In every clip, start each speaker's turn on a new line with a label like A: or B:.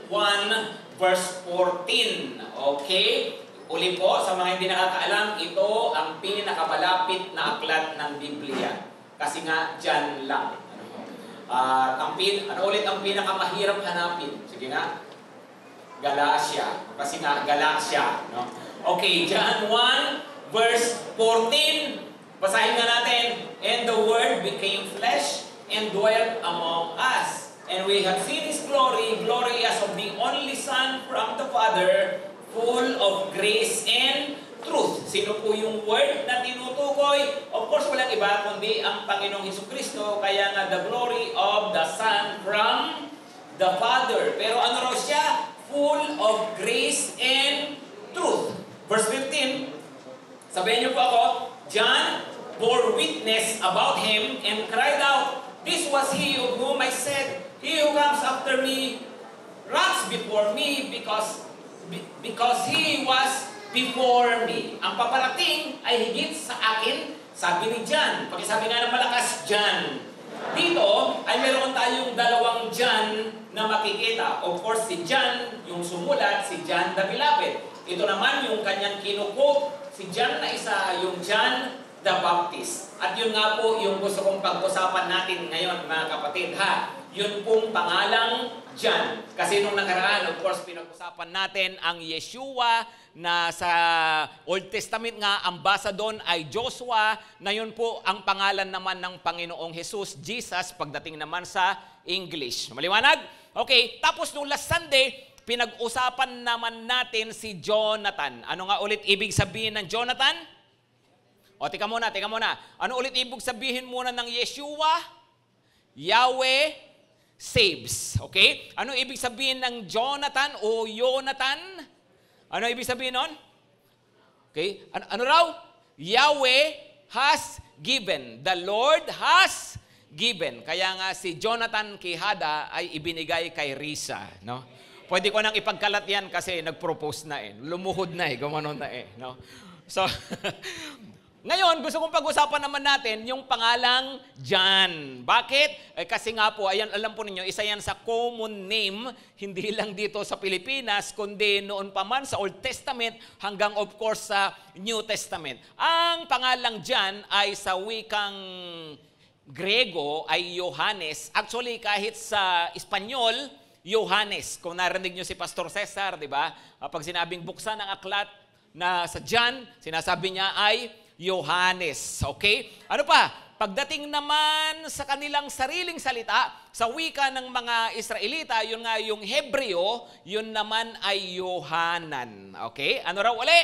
A: 1 verse 14. Okay? Uli po, sa mga hindi nakakaalam, ito ang pinakamalapit na aklat ng Biblia. Kasi nga, dyan lang. Ano ulit ang pinakamahirap hanapin? Sige nga. Galatia. Kasi nga, Galatia. No? Okay, John 1 verse 14. Basahin nga natin. And the Word became flesh and dwelt among us. And we have seen His glory, glory as of the only Son from the Father, full of grace and truth. Sino po yung word na tinutukoy? Of course, walang iba kundi ang Panginoong Hesukristo. Kaya nga, the glory of the Son from the Father. Pero ano raw siya? Full of grace and truth. Verse 15, sabihin niyo po ako, John bore witness about Him and cried out, this was He of whom I said, He who comes after me ranks before me because He was before me. Ang paparating ay higit sa akin, sabi ni John. Pakisabi nga ng malakas, John. Dito ay meron tayong dalawang John na makikita. Of course, si John, yung sumulat, si John the Beloved. Ito naman yung kanyang kinukup, si John na isa, yung John the Baptist. At yun nga po yung gusto kong pag-usapan natin ngayon, mga kapatid, ha? Yun pong pangalang John. Kasi nung nakaraan, of course, pinag-usapan natin ang Yeshua na sa Old Testament nga, ang basa doon ay Joshua, na yun po ang pangalan naman ng Panginoong Jesus, Jesus, pagdating naman sa English. Maliwanag? Okay, tapos nung last Sunday, pinag-usapan naman natin si Jonathan. Ano nga ulit ibig sabihin ng Jonathan? O, tika muna. Ano ulit ibig sabihin muna ng Yeshua? Yahweh saves. Okay? Ano ibig sabihin ng Jonathan o Jonathan? Ano ibig sabihin nun? Okay? Ano raw? Yahweh has given. The Lord has given. Kaya nga si Jonathan Quijada ay ibinigay kay Risa. No? Pwede ko nang ipagkalat yan kasi nag-propose na eh. Lumuhod na eh. Gumanon na eh. No? So, ngayon, gusto kong pag-usapan naman natin yung pangalang John. Bakit? Kasi nga po, ayan, alam po ninyo, isa yan sa common name, hindi lang dito sa Pilipinas, kundi noon pa man sa Old Testament hanggang of course sa New Testament. Ang pangalang John ay sa wikang Grego ay Johannes. Actually, kahit sa Espanyol, Johannes. Kung narinig nyo si Pastor Cesar, di ba? Pag sinabing buksan ang aklat na sa John, sinasabi niya ay Johannes. Okay? Ano pa? Pagdating naman sa kanilang sariling salita, sa wika ng mga Israelita, yun nga yung Hebreo, yun naman ay Yohanan. Okay? Ano raw uli?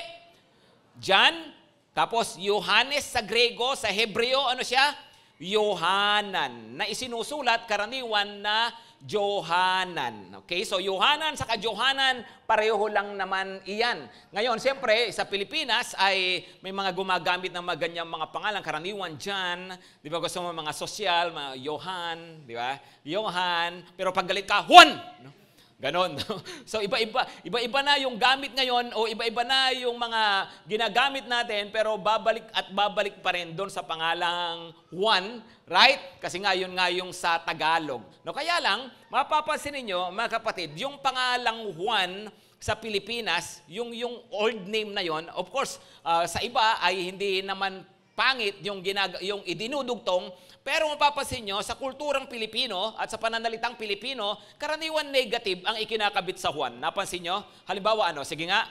A: John, tapos Johannes sa Grego, sa Hebreo, ano siya? Yohanan. Na isinusulat karaniwan na Johanan. Okay? So, Yohanan saka Johanan, pareho lang naman iyan. Ngayon, siyempre, sa Pilipinas ay may mga gumagamit ng mga ganyang mga pangalan. Karaniwan, John. Di ba gusto mo mga sosyal, mga Johan, di ba? Johan. Pero pag galit ka, Juan! Ganon. So, iba-iba na yung gamit ngayon o iba-iba na yung mga ginagamit natin pero babalik at babalik pa rin doon sa pangalang Juan, right? Kasi nga yun nga yung sa Tagalog. No, kaya lang, mapapansin niyo mga kapatid, yung pangalang Juan sa Pilipinas, yung old name na yon, of course, sa iba ay hindi naman pangit yung idinudugtong, pero mapapansin nyo, sa kulturang Pilipino at sa pananalitang Pilipino, karaniwan negative ang ikinakabit sa Juan. Napansin nyo? Halimbawa, sige nga,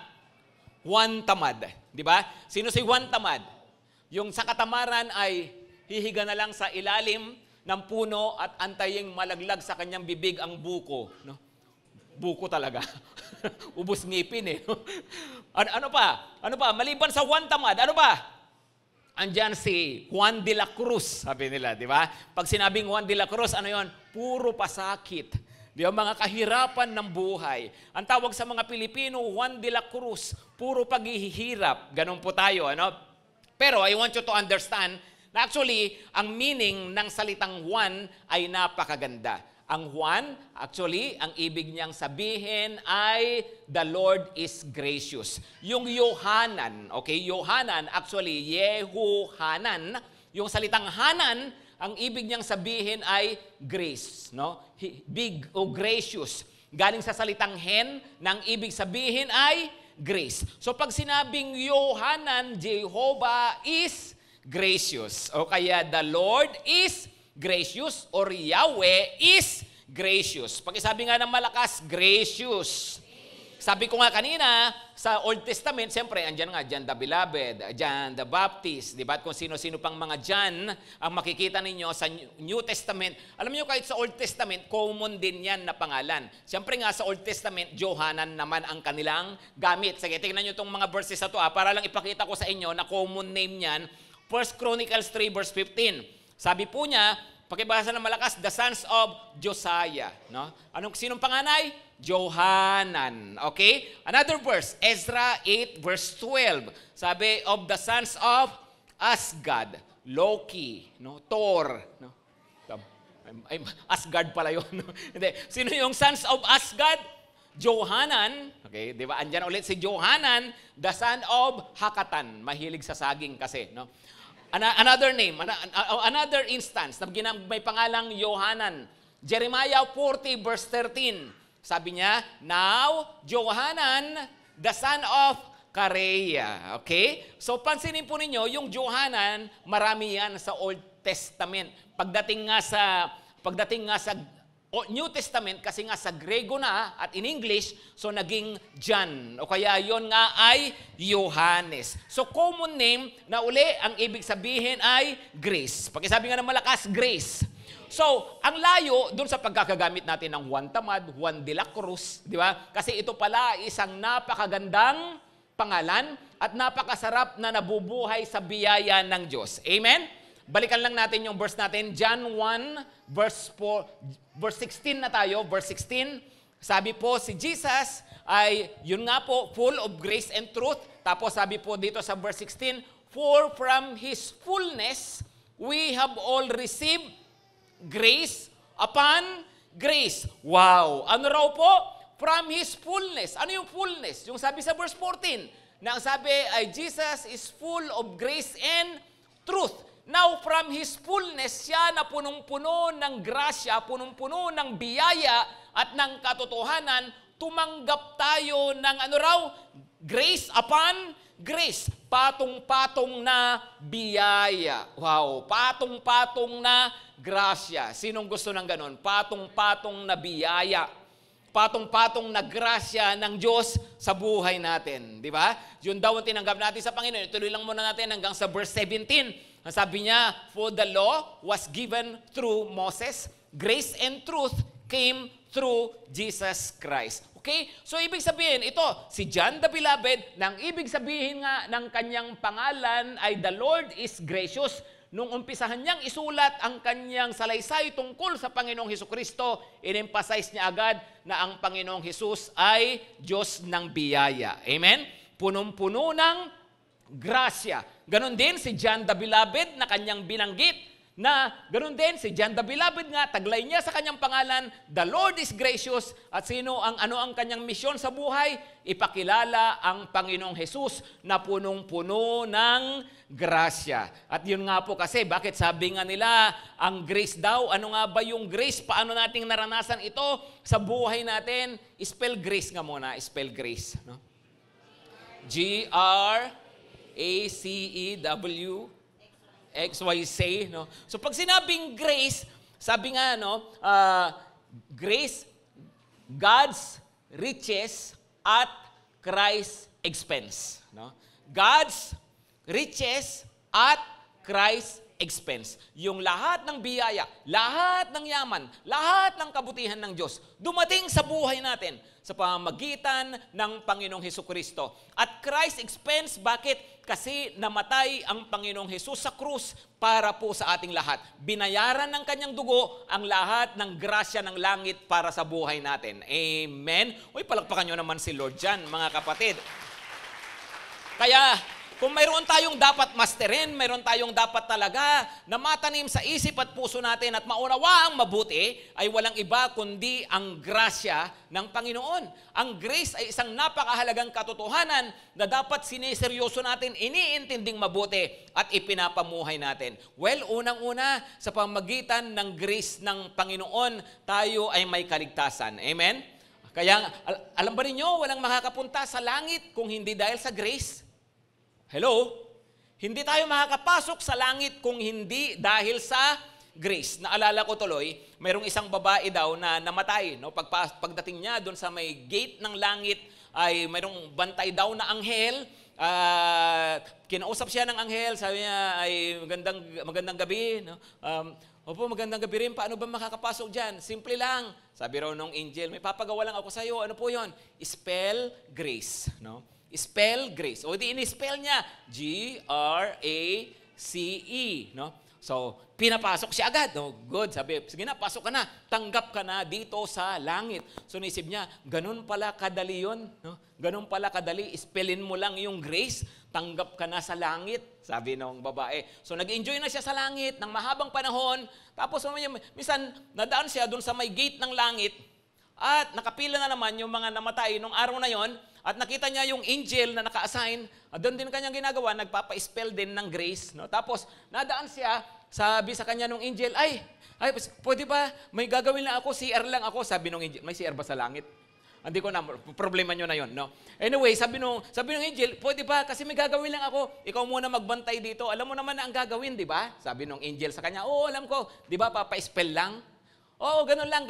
A: Juan Tamad. Di ba? Sino si Juan Tamad? Yung sa katamaran ay hihiga na lang sa ilalim ng puno at antaying malaglag sa kanyang bibig ang buko. No? Buko talaga. Ubus ngipin eh. Ano pa? Maliban sa Juan Tamad, ano pa? Andyan si Juan de la Cruz, sabi nila, di ba? Pag sinabing Juan de la Cruz, ano yon? Puro pasakit. Di ba? Mga kahirapan ng buhay. Ang tawag sa mga Pilipino, Juan de la Cruz, puro paghihirap. Ganon po tayo, ano? Pero I want you to understand na actually, ang meaning ng salitang Juan ay napakaganda. Ang Juan, actually, ang ibig niyang sabihin ay the Lord is gracious. Yung Yohanan, okay, Yohanan, actually, Yehuhanan, yung salitang Hanan, ang ibig niyang sabihin ay grace, no? Big o gracious.
B: galing sa salitang hen, nang ibig sabihin ay grace. So pag sinabing Yohanan, Jehovah is gracious. O kaya the Lord is gracious or Yahweh is gracious. Pag sabi nga ng malakas, gracious. Sabi ko nga kanina, sa Old Testament, siyempre, andyan nga, John the Beloved, John the Baptist, di ba? At kung sino-sino pang mga John ang makikita ninyo sa New Testament. Alam niyo, kahit sa Old Testament, common din yan na pangalan. Siyempre nga, sa Old Testament, Johanan naman ang kanilang gamit. Sige, tingnan niyo itong mga verses na ito, para lang ipakita ko sa inyo na common name niyan. 1 Chronicles 3 verse 15. Sabi po niya, pakibasa ng malakas, the sons of Josiah. No? Sinong panganay? Johanan. Okay? Another verse, Ezra 8 verse 12. Sabi, of the sons of Asgad, Loki, no? Thor. No? Asgard pala yun. No? Hindi. Sino yung sons of Asgad? Johanan. Okay, di ba? Andyan ulit si Johanan, the son of Hakatan. Mahilig sa saging kasi. No? Another name, another instance, na may pangalang Yohanan. Jeremiah 40 verse 13. Sabi niya, now, Johanan, the son of Kareya. Okay? So, pansinin po ninyo, yung Johanan, marami yan sa Old Testament. Pagdating nga sa New Testament, kasi nga sa Grego na, at in English, so naging John. O kaya yon nga ay Johannes. So, common name na uli, ang ibig sabihin ay grace. Pakisabi nga ng malakas, grace. So, ang layo doon sa pagkakagamit natin ng Juan Tamad, Juan de la Cruz, di ba? Kasi ito pala isang napakagandang pangalan at napakasarap na nabubuhay sa biyaya ng Diyos. Amen? Balikan lang natin yung verse natin, John 1, verse 16 na tayo, verse 16. Sabi po, si Jesus ay, yun nga po, full of grace and truth. Tapos sabi po dito sa verse 16, for from His fullness, we have all received grace upon grace. Wow! Ano raw po? From His fullness. Ano yung fullness? Yung sabi sa verse 14, na ang sabi ay Jesus is full of grace and truth. Now, from His fullness, siya na punong-puno ng grasya, punong-puno ng biyaya at ng katotohanan, tumanggap tayo ng ano raw? Grace upon grace. Patong-patong na biyaya. Wow! Patong-patong na grasya. Sinong gusto ng ganon? Patong-patong na biyaya. Patong-patong na grasya ng Diyos sa buhay natin. Di ba? Yun daw ang tinanggap natin sa Panginoon. Ituloy lang muna natin hanggang sa verse 17. Ang sabi niya, for the law was given through Moses, grace and truth came through Jesus Christ. Okay? So, ibig sabihin, ito, si John the Beloved, nang ibig sabihin nga ng kanyang pangalan ay the Lord is gracious. Nung umpisahan niyang isulat ang kanyang salaysay tungkol sa Panginoong Hesukristo, in-emphasize niya agad na ang Panginoong Hesus ay Diyos ng biyaya. Amen? Punong-puno ng grasya. Ganon din si John the Beloved na kanyang binanggit, na ganoon din si John the Beloved nga, taglay niya sa kanyang pangalan, the Lord is gracious, at ano ang kanyang misyon sa buhay? Ipakilala ang Panginoong Hesus na punong-puno ng grasya. At yun nga po kasi, bakit sabi nga nila, ang grace daw, ano nga ba yung grace? Paano nating naranasan ito sa buhay natin? Spell grace nga muna, spell grace. No? G-R-A-C-E-W XYZ, no? So pag sinabing grace, sabi nga, no, grace, God's riches at Christ's expense, no? God's riches at Christ's expense. Yung lahat ng biyaya, lahat ng yaman, lahat ng kabutihan ng Diyos, dumating sa buhay natin sa pamamagitan ng Panginoong Hesukristo. At Christ's expense, bakit? Kasi namatay ang Panginoong Hesus sa krus para po sa ating lahat. Binayaran ng kanyang dugo ang lahat ng grasya ng langit para sa buhay natin. Amen? Uy, palakpakan nyo naman si Lord dyan, mga kapatid. Kaya, kung mayroon tayong dapat masterin, mayroon tayong dapat talaga na matanim sa isip at puso natin at maunawaang mabuti, ay walang iba kundi ang grasya ng Panginoon. Ang grace ay isang napakahalagang katotohanan na dapat sineseryoso natin, iniintinding mabuti at ipinapamuhay natin. Well, unang-una, sa pamagitan ng grace ng Panginoon, tayo ay may kaligtasan. Amen? Kaya, alam ba ninyo, walang makakapunta sa langit kung hindi dahil sa grace? Hello? Hindi tayo makakapasok sa langit kung hindi dahil sa grace. Naalala ko tuloy, mayroong isang babae daw na namatay. No? Pagdating niya doon sa may gate ng langit, ay mayroong bantay daw na anghel. Kinausap siya ng anghel, sabi niya ay magandang gabi. No? Opo, magandang gabi rin. Paano ba makakapasok dyan? Simple lang. Sabi raw nung angel, may papagawa lang ako sa iyo. Ano po yon? Spell grace. No? Spell grace. O di in-spell niya, G-R-A-C-E. No? So, pinapasok siya agad. No? Good. Sabi, sige na, pasok ka na. Tanggap ka na dito sa langit. So, naisip niya, ganun pala kadali yun. No? Ganun pala kadali. Spellin mo lang yung grace. Tanggap ka na sa langit, sabi ng babae. So, nag-enjoy na siya sa langit ng mahabang panahon. Tapos, minsan, nadaan siya doon sa may gate ng langit at nakapila na naman yung mga namatay nung araw na yon at nakita niya yung angel na naka-assign. Doon din kanyang ginagawa, nagpapa-spell din ng grace. No? Tapos, nadaan siya, sabi sa kanya nung angel, ay, pwede ba, may gagawin lang ako, CR lang ako. Sabi nung angel, may CR ba sa langit? Hindi ko na, problema nyo na yon, no? Anyway, sabi nung angel, pwede ba? Kasi may gagawin lang ako. Ikaw muna magbantay dito. Alam mo naman na ang gagawin, di ba? Sabi nung angel sa kanya, oo, alam ko. Di ba, papa-spell lang? Oo, ganun lang.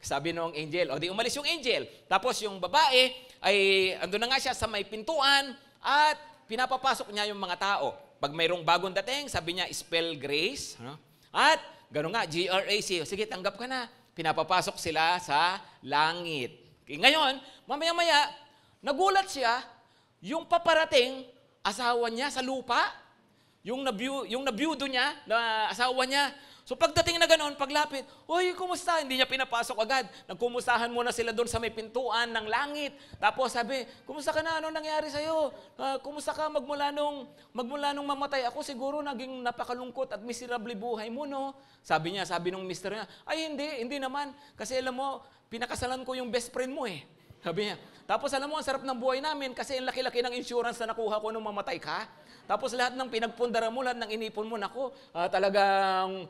B: Sabi nung angel, o di umalis yung angel. Tapos yung babae, ay ando na nga siya sa may pintuan at pinapapasok niya yung mga tao. Pag mayroong bagong dating, sabi niya, spell grace. No? At ganun nga, G-R-A-C. Sige, tanggap ka na. Pinapapasok sila sa langit. Ngayon, mamaya-maya, nagulat siya, yung paparating, asawa niya sa lupa, yung nabiyudo niya, na asawa niya. So pagdating na ganoon, paglapit, oy, kumusta? Hindi niya pinapasok agad. Nagkumustahan muna sila doon sa may pintuan ng langit. Tapos sabi, kumusta ka na? Ano nangyari sa'yo? Kumusta ka magmula nung mamatay ako? Siguro naging napakalungkot at miserable buhay mo, no? Sabi nung mister niya, ay hindi naman. Kasi alam mo, pinakasalan ko yung best friend mo eh. Sabi niya. Tapos alam mo, ang sarap ng buhay namin kasi ang laki-laki ng insurance na nakuha ko nung mamatay ka. Tapos lahat ng pinagpundara mo, lahat ng inipon mo, nako, talagang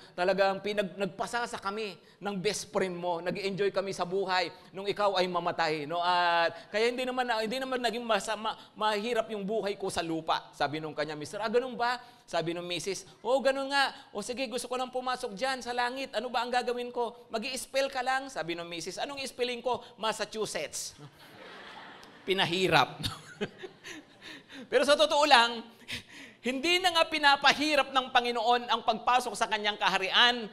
B: nagpasa sa kami ng best friend mo. Nag-enjoy kami sa buhay nung ikaw ay mamatay. No? At kaya hindi naman naging mahirap yung buhay ko sa lupa. Sabi nung kanya, Mr. Ganun ba? Sabi nung Mrs. Ganun nga. O sige, gusto ko nang pumasok dyan sa langit. Ano ba ang gagawin ko? Mag-i-spell ka lang. Sabi nung Mrs. Anong spelling ko? Massachusetts. Pinahirap. Pero sa totoo lang, hindi na nga pinapahirap ng Panginoon ang pagpasok sa kanyang kaharian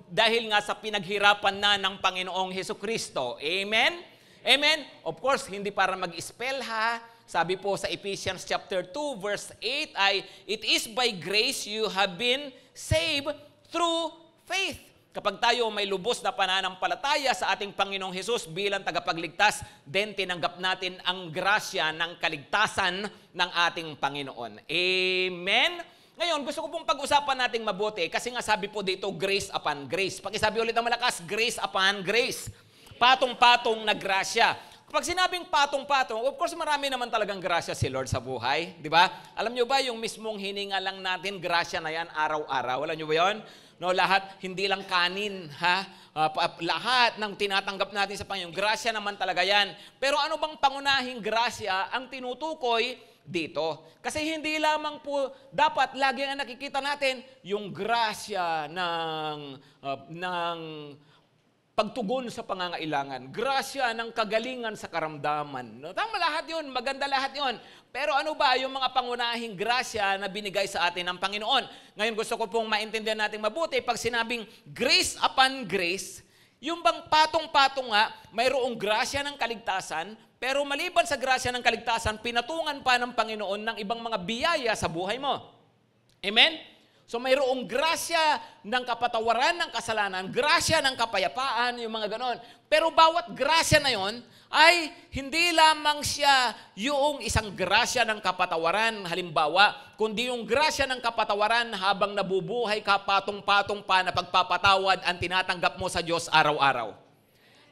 B: dahil nga sa pinaghirapan na ng Panginoong Hesukristo. Amen? Amen? Of course, hindi para mag-spell ha. Sabi po sa Ephesians chapter 2 verse 8 ay, it is by grace you have been saved through faith. Kapag tayo may lubos na pananampalataya sa ating Panginoong Hesus bilang tagapagligtas, then tinanggap natin ang grasya ng kaligtasan ng ating Panginoon. Amen? Ngayon, gusto ko pong pag-usapan nating mabuti kasi nga sabi po dito, grace upon grace. Pakisabi ulit ng malakas, grace upon grace. Patong-patong na grasya. Kapag sinabing patong-patong, of course marami naman talagang grasya si Lord sa buhay. Di ba? Alam nyo ba yung mismong hininga lang natin, grasya na yan araw-araw. Alam nyo ba yun? No, lahat, hindi lang kanin, ha? Lahat ng tinatanggap natin sa Panginoon, grasya naman talaga yan. Pero ano bang pangunahing grasya ang tinutukoy dito? Kasi hindi lamang po dapat lagi ang nakikita natin yung grasya ng pagtugon sa pangangailangan. Grasya ng kagalingan sa karamdaman. No? Tama lahat yun, maganda lahat yun. Pero ano ba yung mga pangunahing grasya na binigay sa atin ng Panginoon? Ngayon gusto ko pong maintindihan natin mabuti pag sinabing grace upon grace, yung bang patong-patong nga, mayroong grasya ng kaligtasan, pero maliban sa grasya ng kaligtasan, pinatungan pa ng Panginoon ng ibang mga biyaya sa buhay mo. Amen? So mayroong grasya ng kapatawaran ng kasalanan, grasya ng kapayapaan, yung mga ganon. Pero bawat grasya na yon ay hindi lamang siya yung isang grasya ng kapatawaran, halimbawa, kundi yung grasya ng kapatawaran habang nabubuhay ka patong-patong pa na pagpapatawad ang tinatanggap mo sa Diyos araw-araw.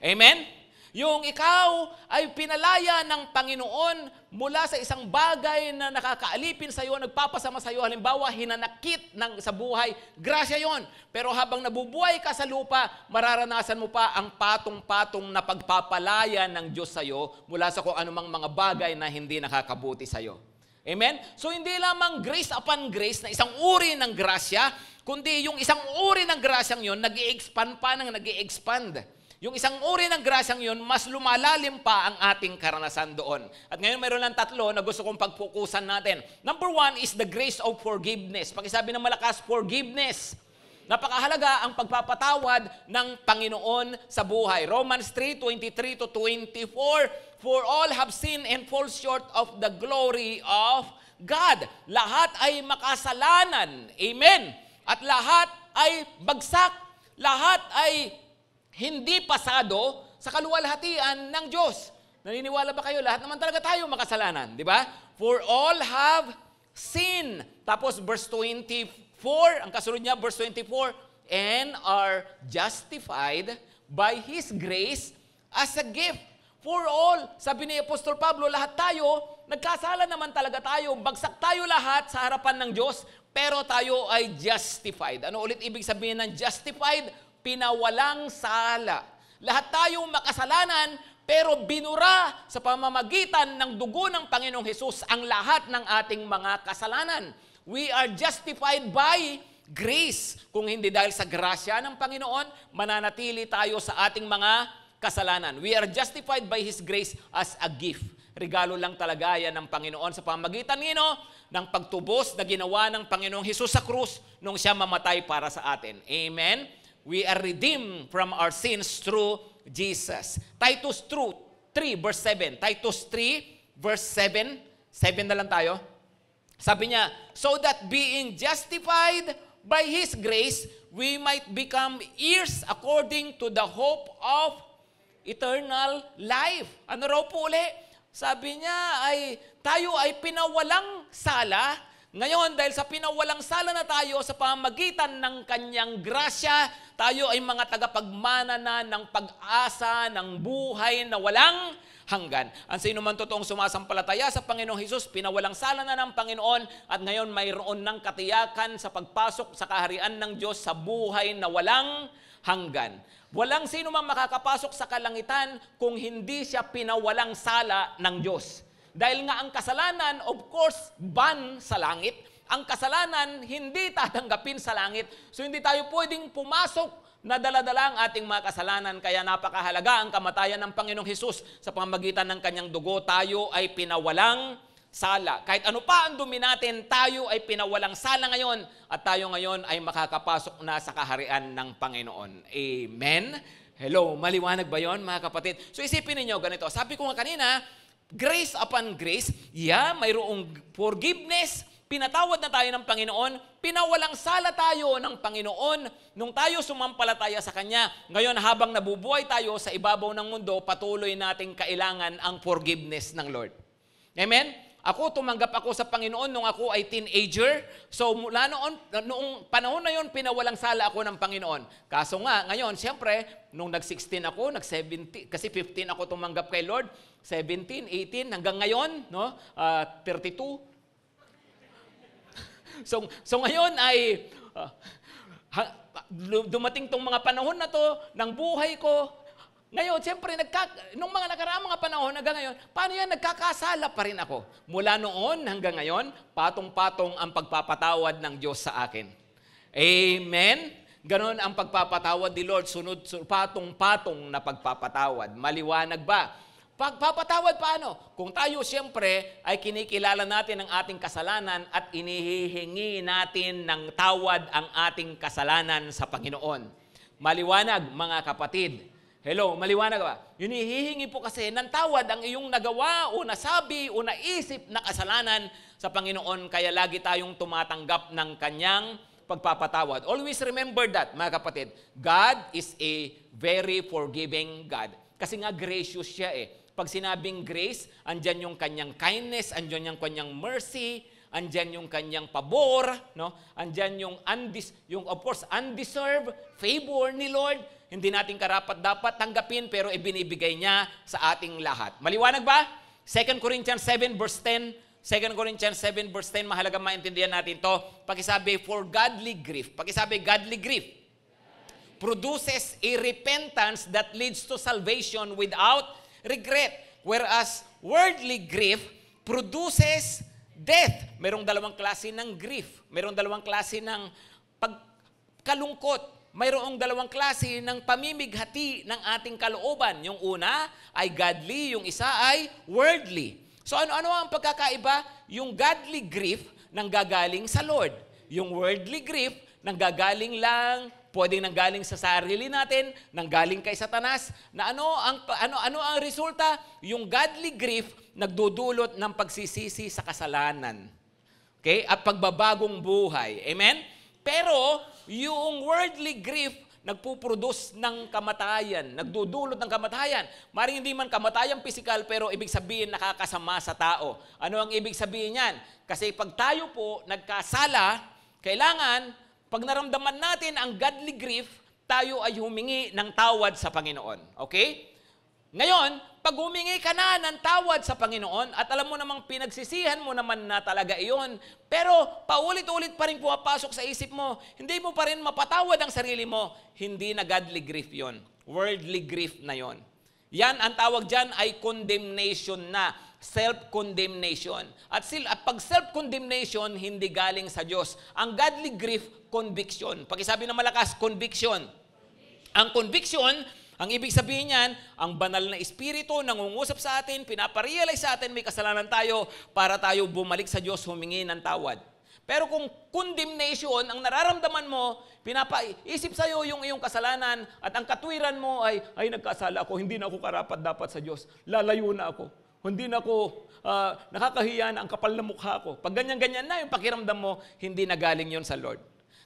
B: Amen? Yung ikaw ay pinalaya ng Panginoon mula sa isang bagay na nakakaalipin sa iyo, nagpapasama sa iyo, halimbawa hinanakit sa buhay, grasya yon. Pero habang nabubuhay ka sa lupa, mararanasan mo pa ang patong-patong na pagpapalaya ng Diyos sa iyo mula sa kung anumang mga bagay na hindi nakakabuti sa iyo. Amen? So hindi lamang grace upon grace na isang uri ng grasya, kundi yung isang uri ng grasyang yon nag-i-expand pa ng nag-i-expand. Yung isang uri ng grasyang yun, mas lumalalim pa ang ating karanasan doon. At ngayon mayroon lang tatlo na gusto kong pagpukusan natin. Number one is the grace of forgiveness. Pakisabi ng malakas, forgiveness. Napakahalaga ang pagpapatawad ng Panginoon sa buhay. Romans 3:23-24, for all have sinned and fall short of the glory of God. Lahat ay makasalanan. Amen. At lahat ay bagsak. Lahat ay hindi pasado sa kaluwalhatian ng Diyos. Naniniwala ba kayo? Lahat naman talaga tayo makasalanan, di ba? For all have sinned. Tapos verse 24, ang kasunod niya, verse 24, and are justified by His grace as a gift. For all, sabi ni Apostol Pablo, lahat tayo, nagkasala naman talaga tayo, bagsak tayo lahat sa harapan ng Diyos, pero tayo ay justified. Ano ulit ibig sabihin ng justified? Pinawalang sala. Lahat tayong makasalanan, pero binura sa pamamagitan ng dugo ng Panginoong Hesus ang lahat ng ating mga kasalanan. We are justified by grace. Kung hindi dahil sa grasya ng Panginoon, mananatili tayo sa ating mga kasalanan. We are justified by His grace as a gift. Regalo lang talaga yan ng Panginoon sa pamamagitan ng pagtubos na ginawa ng Panginoong Hesus sa krus nung siya mamatay para sa atin. Amen? We are redeemed from our sins through Jesus. Titus 3 verse 7. Titus 3 verse 7. 7 na lang tayo. Sabi niya, so that being justified by His grace, we might become heirs according to the hope of eternal life. Ano raw po uli? Sabi niya tayo ay pinawalang sala. Ngayon, dahil sa pinawalang sala na tayo sa pamamagitan ng Kanyang grasya, tayo ay mga tagapagmana na ng pag-asa, ng buhay na walang hanggan. Ang sino man totoong sumasampalataya sa Panginoong Hesus, pinawalang sala na ng Panginoon at ngayon mayroon ng katiyakan sa pagpasok sa kaharian ng Diyos sa buhay na walang hanggan. Walang sino man makakapasok sa kalangitan kung hindi siya pinawalang sala ng Diyos. Dahil nga ang kasalanan, of course, ban sa langit. Ang kasalanan, hindi tatanggapin sa langit. So hindi tayo pwedeng pumasok na dala-dala ang ating mga kasalanan. Kaya napakahalaga ang kamatayan ng Panginoong Hesus sa pamamagitan ng Kanyang dugo. Tayo ay pinawalang sala. Kahit ano pa ang dumi natin, tayo ay pinawalang sala ngayon. At tayo ngayon ay makakapasok na sa kaharian ng Panginoon. Amen? Hello, maliwanag ba yon mga kapatid? So isipin ninyo ganito. Sabi ko nga kanina, grace upon grace, mayroong forgiveness, pinatawad na tayo ng Panginoon, pinawalang sala tayo ng Panginoon nung tayo sumampalataya sa Kanya. Ngayon, habang nabubuhay tayo sa ibabaw ng mundo, patuloy nating kailangan ang forgiveness ng Lord. Amen? Tumanggap ako sa Panginoon nung ako ay teenager. So mula noong panahon na yon, pinawalang sala ako ng Panginoon. Kaso nga, ngayon, siyempre, nung nag-16 ako, nag-17, kasi 15 ako tumanggap kay Lord, 17, 18, hanggang ngayon, 32. So ngayon ay, dumating tong mga panahon na to ng buhay ko. Ngayon, siyempre, nung mga nakaraang mga panahon hanggang ngayon, paano yan? Nagkakasala pa rin ako. Mula noon hanggang ngayon, patong-patong ang pagpapatawad ng Diyos sa akin. Amen? Ganon ang pagpapatawad ni Lord, sunod patong-patong na pagpapatawad. Maliwanag ba? Pagpapatawad paano? Kung tayo siyempre ay kinikilala natin ang ating kasalanan at inihihingi natin ng tawad ang ating kasalanan sa Panginoon. Maliwanag, mga kapatid. Hello, maliwanag ba? Hinihingi po kasi ng tawad ang iyong nagawa o nasabi o naisip na kasalanan sa Panginoon, kaya lagi tayong tumatanggap ng Kanyang pagpapatawad. Always remember that, mga kapatid. God is a very forgiving God. Kasi nga gracious siya eh. Pag sinabing grace, andyan yung Kanyang kindness, andyan yung Kanyang mercy, andyan yung kanyang pabor, no? Andyan yung of course undeserved favor ni Lord. Hindi natin karapat-dapat tanggapin pero ibinibigay niya sa ating lahat. Maliwanag ba? 2 Corinthians 7 verse 10. 2 Corinthians 7 verse 10, mahalaga maintindihan natin to. Pakisabi, for godly grief. Pakisabi, godly grief produces a repentance that leads to salvation without regret. Whereas worldly grief produces death. Merong dalawang klase ng grief. Merong dalawang klase ng pagkalungkot. Mayroong dalawang klase ng pamimighati ng ating kalooban. Yung una ay godly, yung isa ay worldly. So ano ang pagkakaiba? Yung godly grief nanggagaling sa Lord. Yung worldly grief nanggagaling lang, pwedeng nanggaling sa sarili natin, nanggaling kay Satanas, na ano ang resulta? Yung godly grief nagdudulot ng pagsisisi sa kasalanan. Okay? At pagbabagong buhay. Amen? Pero yung worldly grief nagpuproduce ng kamatayan, nagdudulot ng kamatayan. Maring hindi man kamatayan physical, pero ibig sabihin nakakasama sa tao. Ano ang ibig sabihin niyan? Kasi pag tayo po nagkasala, kailangan pag naramdaman natin ang godly grief, tayo ay humingi ng tawad sa Panginoon. Okay? Ngayon, pag humingi ka na ng tawad sa Panginoon at alam mo namang pinagsisihan mo naman na talaga iyon, pero paulit-ulit pa rin pumapasok sa isip mo, hindi mo pa rin mapatawad ang sarili mo, hindi na godly grief yon. Worldly grief na yon. Yan, ang tawag dyan ay condemnation na. Self-condemnation. At pag self-condemnation, hindi galing sa Diyos. Ang godly grief, conviction. Pakisabi na malakas, conviction. Ang conviction, ang ibig sabihin niyan, ang banal na espiritu nangungusap sa atin, pinaparealize sa atin may kasalanan tayo para tayo bumalik sa Diyos, humingi ng tawad. Pero kung condemnation, ang nararamdaman mo, pinapaisip sa'yo yung iyong kasalanan at ang katwiran mo ay nagkasala ako, hindi na ako karapat-dapat sa Diyos, lalayo na ako. Hindi na ako nakakahiya na ang kapal na mukha ko. Pag ganyan-ganyan na yung pakiramdam mo, hindi na galing yon sa Lord.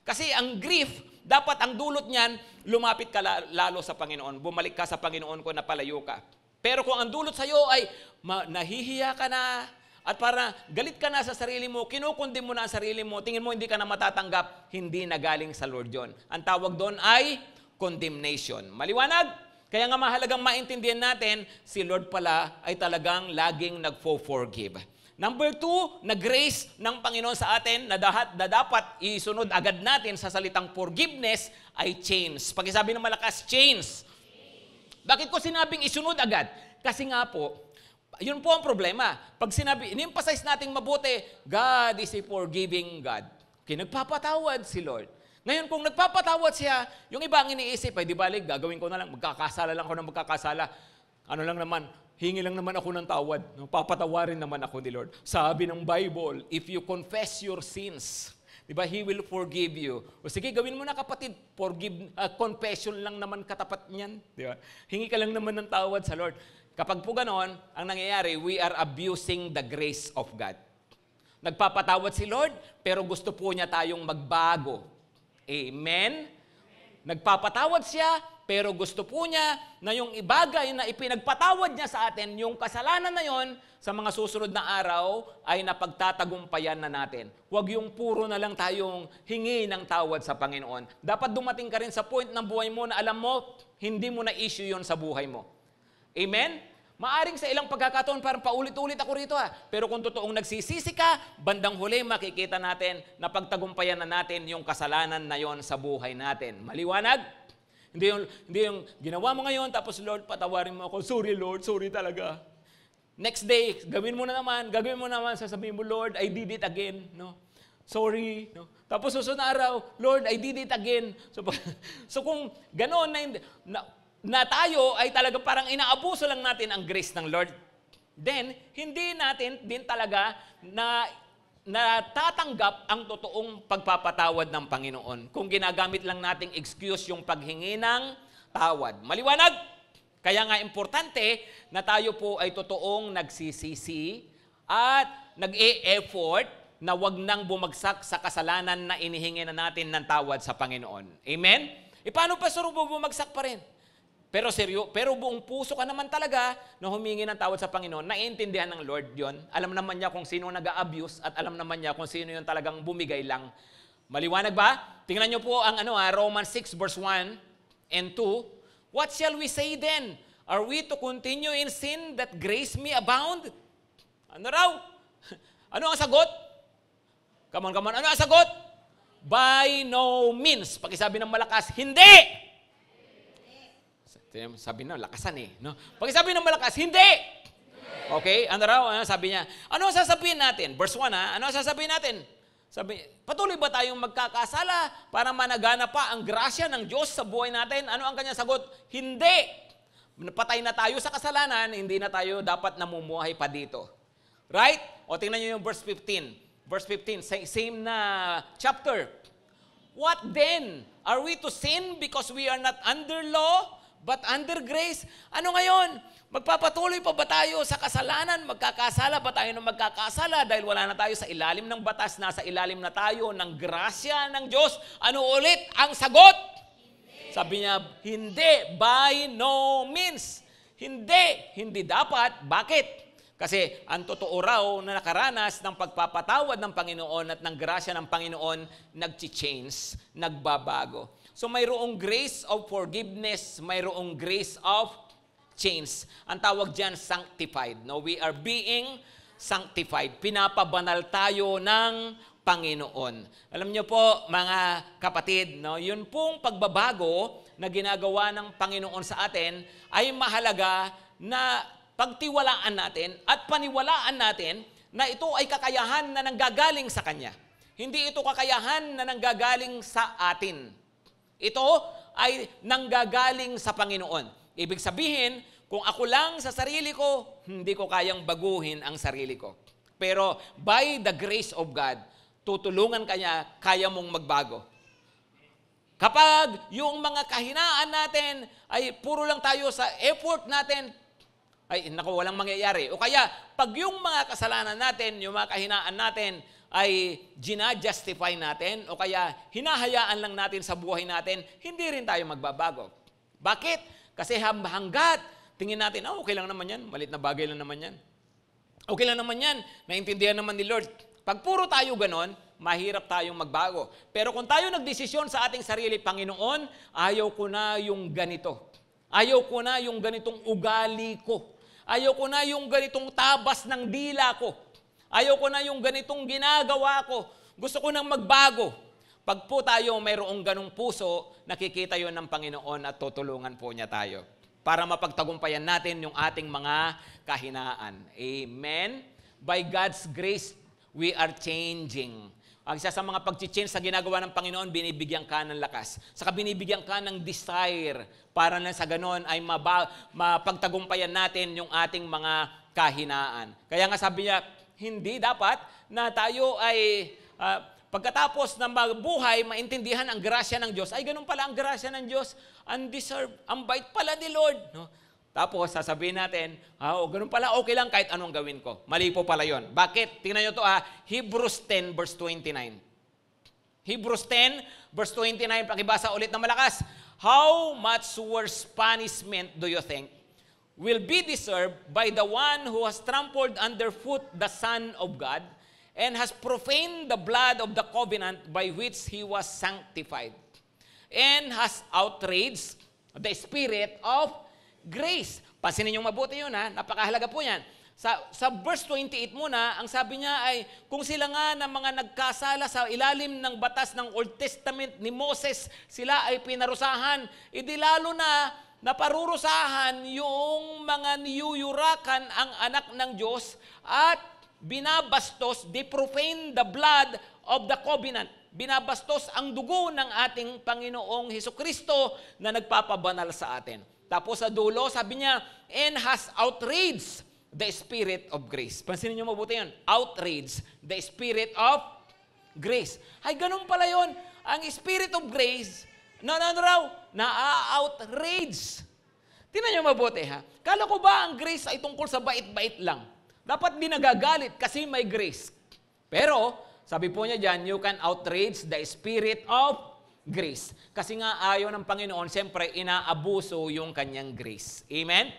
B: Kasi ang grief, dapat ang dulot niyan, lumapit ka lalo sa Panginoon. Bumalik ka sa Panginoon ko na palayo ka. Pero kung ang dulot sa'yo ay nahihiya ka na, at para galit ka na sa sarili mo, kinukundi mo na ang sarili mo, tingin mo hindi ka na matatanggap, hindi na galing sa Lord yon. Ang tawag doon ay condemnation. Maliwanag? Kaya nga mahalagang maintindihan natin, si Lord pala ay talagang laging nagfo-forgive. Number 2, na grace ng Panginoon sa atin na dapat isunod agad natin sa salitang forgiveness ay change. Pakisabi ng malakas, change. Bakit ko sinabing isunod agad? Kasi nga po, yun po ang problema. Pag sinabi, in-emphasize nating mabuti, God is a forgiving God. Okay, nagpapatawad si Lord. Ngayon, kung nagpapatawad siya, yung iba ang iniisip, ay di balik, gagawin ko na lang, magkakasala lang ako ng magkakasala. Ano lang naman, hingi lang naman ako ng tawad. Papatawarin naman ako ni Lord. Sabi ng Bible, if you confess your sins, di ba, He will forgive you. O sige, gawin mo na kapatid, confession lang naman katapat niyan. Di ba? Hingi ka lang naman ng tawad sa Lord. Kapag po ganon, ang nangyayari, we are abusing the grace of God. Nagpapatawad si Lord, pero gusto po niya tayong magbago. Amen? Nagpapatawad siya, pero gusto po niya na yung ibagay na ipinagpatawad niya sa atin, yung kasalanan na yon, sa mga susunod na araw ay napagtatagumpayan na natin. Huwag yung puro na lang tayong hingi ng tawad sa Panginoon. Dapat dumating ka rin sa point ng buhay mo na alam mo, hindi mo na issue yon sa buhay mo. Amen? Maaring sa ilang pagkakataon, parang paulit-ulit ako rito Pero kung totoong nagsisisi ka, bandang huli makikita natin na pagtagumpayan na natin yung kasalanan na yon sa buhay natin. Maliwanag? Hindi yung ginawa mo ngayon, tapos Lord, patawarin mo ako. Sorry Lord, sorry talaga. Next day, gawin mo naman, sasabihin mo, Lord, I did it again. No? Sorry. No? Tapos susunod na araw, Lord, I did it again. So kung ganoon na tayo ay talaga parang inaabuso lang natin ang grace ng Lord, then hindi natin din talaga na natatanggap ang totoong pagpapatawad ng Panginoon kung ginagamit lang nating excuse yung paghingi ng tawad. Maliwanag? Kaya nga importante na tayo po ay totoong nagsisisi at nag-e-effort na wag nang bumagsak sa kasalanan na inihingi na natin ng tawad sa Panginoon. Amen? E paano pa bumagsak pa rin? pero buong puso ka naman talaga na humingi ng tawad sa Panginoon, naiintindihan ng Lord yon. Alam naman niya kung sino nag-a-abuse at alam naman niya kung sino yung talagang bumigay lang. Maliwanag ba? Tingnan niyo po ang Romans 6 verse 1 and 2. What shall we say then? Are we to continue in sin that grace may abound? Ano raw? Ano ang sagot? Come on. Ano ang sagot? By no means. Pakisabi ng malakas, hindi! Sabi na, lakasan eh. No? Pakisabi ng malakas, hindi! Okay, ano raw? Sabi niya, ano ang sasabihin natin? Verse 1 ha, ano ang sasabihin natin? Sabi, patuloy ba tayong magkakasala para managana pa ang grasya ng Diyos sa buhay natin? Ano ang kanyang sagot? Hindi! Patay na tayo sa kasalanan, hindi na tayo dapat namumuhay pa dito. Right? O tingnan niyo yung verse 15. Verse 15, same na chapter. What then? Are we to sin because we are not under law, but under grace? Ano ngayon? Magpapatuloy pa ba tayo sa kasalanan? Magkakasala ba tayo ng magkakasala dahil wala na tayo sa ilalim ng batas, nasa ilalim na tayo ng grasya ng Diyos? Ano ulit ang sagot? Sabi niya, hindi, by no means. Hindi dapat. Bakit? Kasi ang totoo raw na nakaranas ng pagpapatawad ng Panginoon at ng grasya ng Panginoon, nag-change, nagbabago. So mayroong grace of forgiveness, mayroong grace of change. Ang tawag diyan sanctified. No, we are being sanctified. Pinapabanal tayo ng Panginoon. Alam niyo po, mga kapatid, no, yun pong pagbabago na ginagawa ng Panginoon sa atin ay mahalaga na pagtiwalaan natin at paniwalaan natin na ito ay kakayahan na nanggagaling sa Kanya. Hindi ito kakayahan na nanggagaling sa atin. Ito ay nanggagaling sa Panginoon. Ibig sabihin, kung ako lang sa sarili ko, hindi ko kayang baguhin ang sarili ko. Pero by the grace of God, tutulungan kanya, kaya mong magbago. Kapag yung mga kahinaan natin ay puro lang tayo sa effort natin, ay naku, walang mangyayari. O kaya, pag yung mga kasalanan natin, yung mga kahinaan natin, ay gina-justify natin, o kaya hinahayaan lang natin sa buhay natin, hindi rin tayo magbabago. Bakit? Kasi hanggat tingin natin, okay lang naman yan, malit na bagay lang naman yan. Okay lang naman yan, naintindihan naman ni Lord. Pag puro tayo ganon, mahirap tayong magbago. Pero kung tayo nagdesisyon sa ating sarili, Panginoon, ayaw ko na yung ganito. Ayaw ko na yung ganitong ugali ko. Ayaw ko na yung ganitong tabas ng dila ko. Ayaw ko na yung ganitong ginagawa ko. Gusto ko nang magbago. Pag po tayo mayroong ganong puso, nakikita yon ng Panginoon at tutulungan po niya tayo para mapagtagumpayan natin yung ating mga kahinaan. Amen? By God's grace, we are changing. Ang isa sa mga pag-change sa ginagawa ng Panginoon, binibigyan ka ng lakas. Saka binibigyan ka ng desire para na sa ganon ay mapagtagumpayan natin yung ating mga kahinaan. Kaya nga sabi niya, hindi dapat na tayo ay pagkatapos ng buhay, maintindihan ang grasya ng Diyos. Ay, ganun pala ang grasya ng Diyos. Undeserved, ang bait pala ni Lord. No? Tapos, sasabihin natin, ganun pala, okay lang kahit anong gawin ko. Mali po pala yun. Bakit? Tingnan nyo ito, Hebrews 10, verse 29. Hebrews 10, verse 29, pakibasa ulit ng malakas. How much worse punishment do you think will be deserved by the one who has trampled underfoot the Son of God and has profaned the blood of the covenant by which he was sanctified, and has outraged the Spirit of grace. Pansinin niyo mabuti yun, napakahalaga po yan. Sa verse 28 muna, ang sabi niya ay, kung sila nga na mga nagkasala sa ilalim ng batas ng Old Testament ni Moses, sila ay pinarusahan, edi lalo na naparurusahan yung mga niyuyurakan ang anak ng Diyos at binabastos, they profane the blood of the covenant. Binabastos ang dugo ng ating Panginoong Hesukristo na nagpapabanal sa atin. Tapos sa dulo, sabi niya, and has outraged the Spirit of grace. Pansinin niyo mabuti yun. Outraged the Spirit of grace. Ay, ganun pala yun. Ang Spirit of grace, na-outrage. Tingnan niyo mabuti, Kala ko ba ang grace ay tungkol sa bait-bait lang? Dapat di nagagalit kasi may grace. Pero, sabi po niya dyan, you can outrage the Spirit of grace. Kasi nga ayaw ng Panginoon, siyempre inaabuso yung kanyang grace. Amen?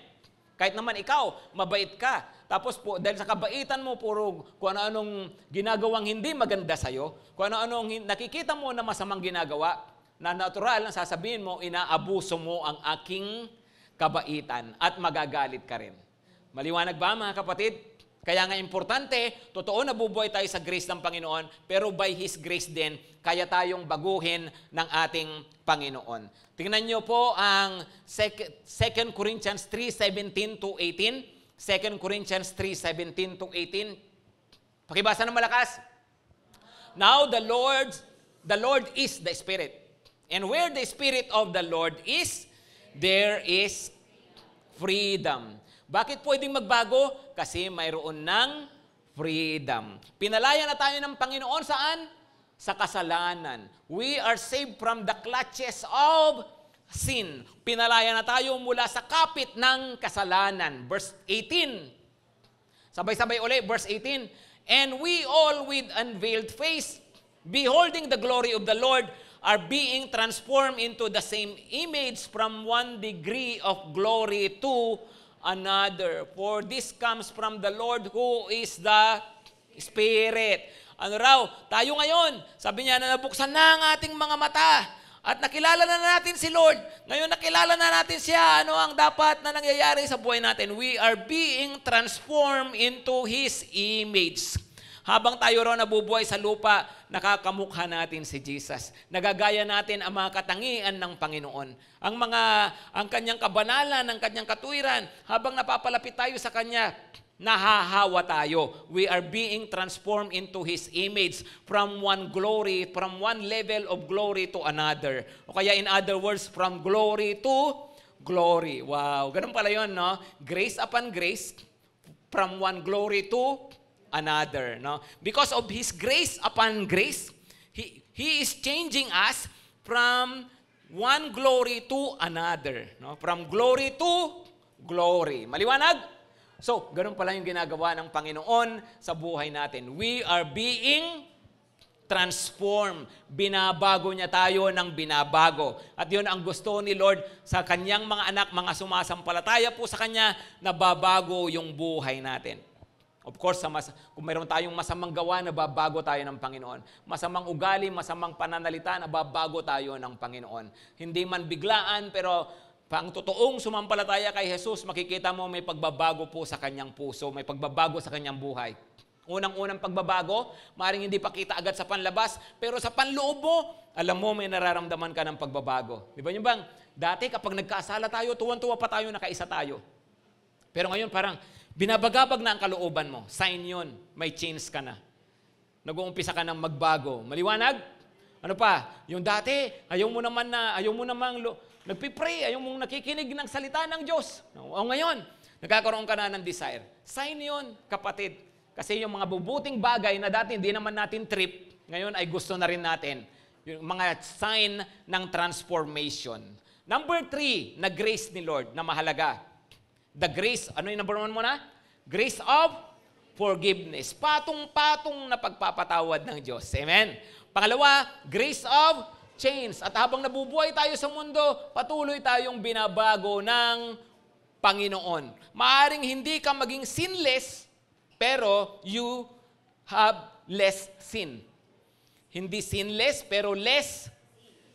B: Kahit naman ikaw, mabait ka. Tapos po, dahil sa kabaitan mo, puro kung ano-anong ginagawang hindi maganda sa'yo, kung ano-anong nakikita mo na masamang ginagawa, na natural na sasabihin mo, inaabuso mo ang aking kabaitan at magagalit ka rin. Maliwanag ba mga kapatid? Kaya nga importante, totoo nabubuhay tayo sa grace ng Panginoon, pero by His grace din, kaya tayong baguhin ng ating Panginoon. Tingnan niyo po ang 2 Corinthians 3:17 to 18. 2 Corinthians 3:17 to 18. Pakibasa ng malakas. Now the Lord is the Spirit. And where the Spirit of the Lord is, there is freedom. Bakit pwedeng magbago? Kasi mayroon ng freedom. Pinalaya na tayo ng Panginoon saan? Sa kasalanan. We are saved from the clutches of sin. Pinalaya na tayo mula sa kapit ng kasalanan. Verse 18. Sabay-sabay ulit, verse 18. And we all with unveiled face, beholding the glory of the Lord, are being transformed into the same image from one degree of glory to another. For this comes from the Lord who is the Spirit. Ano raw? Tayo ngayon, sabi niya na nabuksan na ang ating mga mata at nakilala na natin si Lord. Ngayon nakilala na natin siya. Ano ang dapat na nangyayari sa buhay natin? We are being transformed into His image. Habang tayo raw nabubuhay sa lupa, nakakamukha natin si Jesus. Nagagaya natin ang mga katangian ng Panginoon. Ang kanyang kabanalan, ang kanyang katuwiran, habang napapalapit tayo sa kanya, nahahawa tayo. We are being transformed into His image from one glory, from one level of glory to another. O kaya in other words, from glory to glory. Wow, ganun pala yun, no? Grace upon grace, from one glory to another, no? Because of His grace upon grace, He is changing us from one glory to another, no? From glory to glory. Maliwanag? So, ganun pala yung ginagawa ng Panginoon sa buhay natin. We are being transformed. Binabago niya tayo ng binabago. At yun ang gusto ni Lord sa kanyang mga anak, mga sumasampalataya po sa kanya, nababago yung buhay natin. Of course, kung mayroon tayong masamang gawa, nababago tayo ng Panginoon. Masamang ugali, masamang pananalita, nababago tayo ng Panginoon. Hindi man biglaan, pero pang totoong sumampalataya kay Jesus, makikita mo may pagbabago po sa kanyang puso, may pagbabago sa kanyang buhay. Unang-unang pagbabago, maaaring hindi pa kita agad sa panlabas, pero sa panloob mo, alam mo may nararamdaman ka ng pagbabago. Di ba yun bang, dati kapag nagkasala tayo, tuwan-tuwa pa tayo, nakaisa tayo. Pero ngayon parang, binabagabag na ang kalooban mo. Sign yun. May change ka na. Nag-uumpisa ka ng magbago. Maliwanag? Ano pa? Yung dati, ayaw mo namang nagpipray, ayaw mong nakikinig ng salita ng Diyos. O ngayon, nagkakaroon ka na ng desire. Sign yun, kapatid. Kasi yung mga bubuting bagay na dati hindi naman natin trip, ngayon ay gusto na rin natin. Yung mga sign ng transformation. Number 3, na grace ni Lord na mahalaga. The grace, ano yung number 1 muna? Grace of forgiveness. Patong-patong na pagpapatawad ng Diyos. Amen? Pangalawa, grace of change. At habang nabubuhay tayo sa mundo, patuloy tayong binabago ng Panginoon. Maaring hindi ka maging sinless, pero you have less sin. Hindi sinless, pero less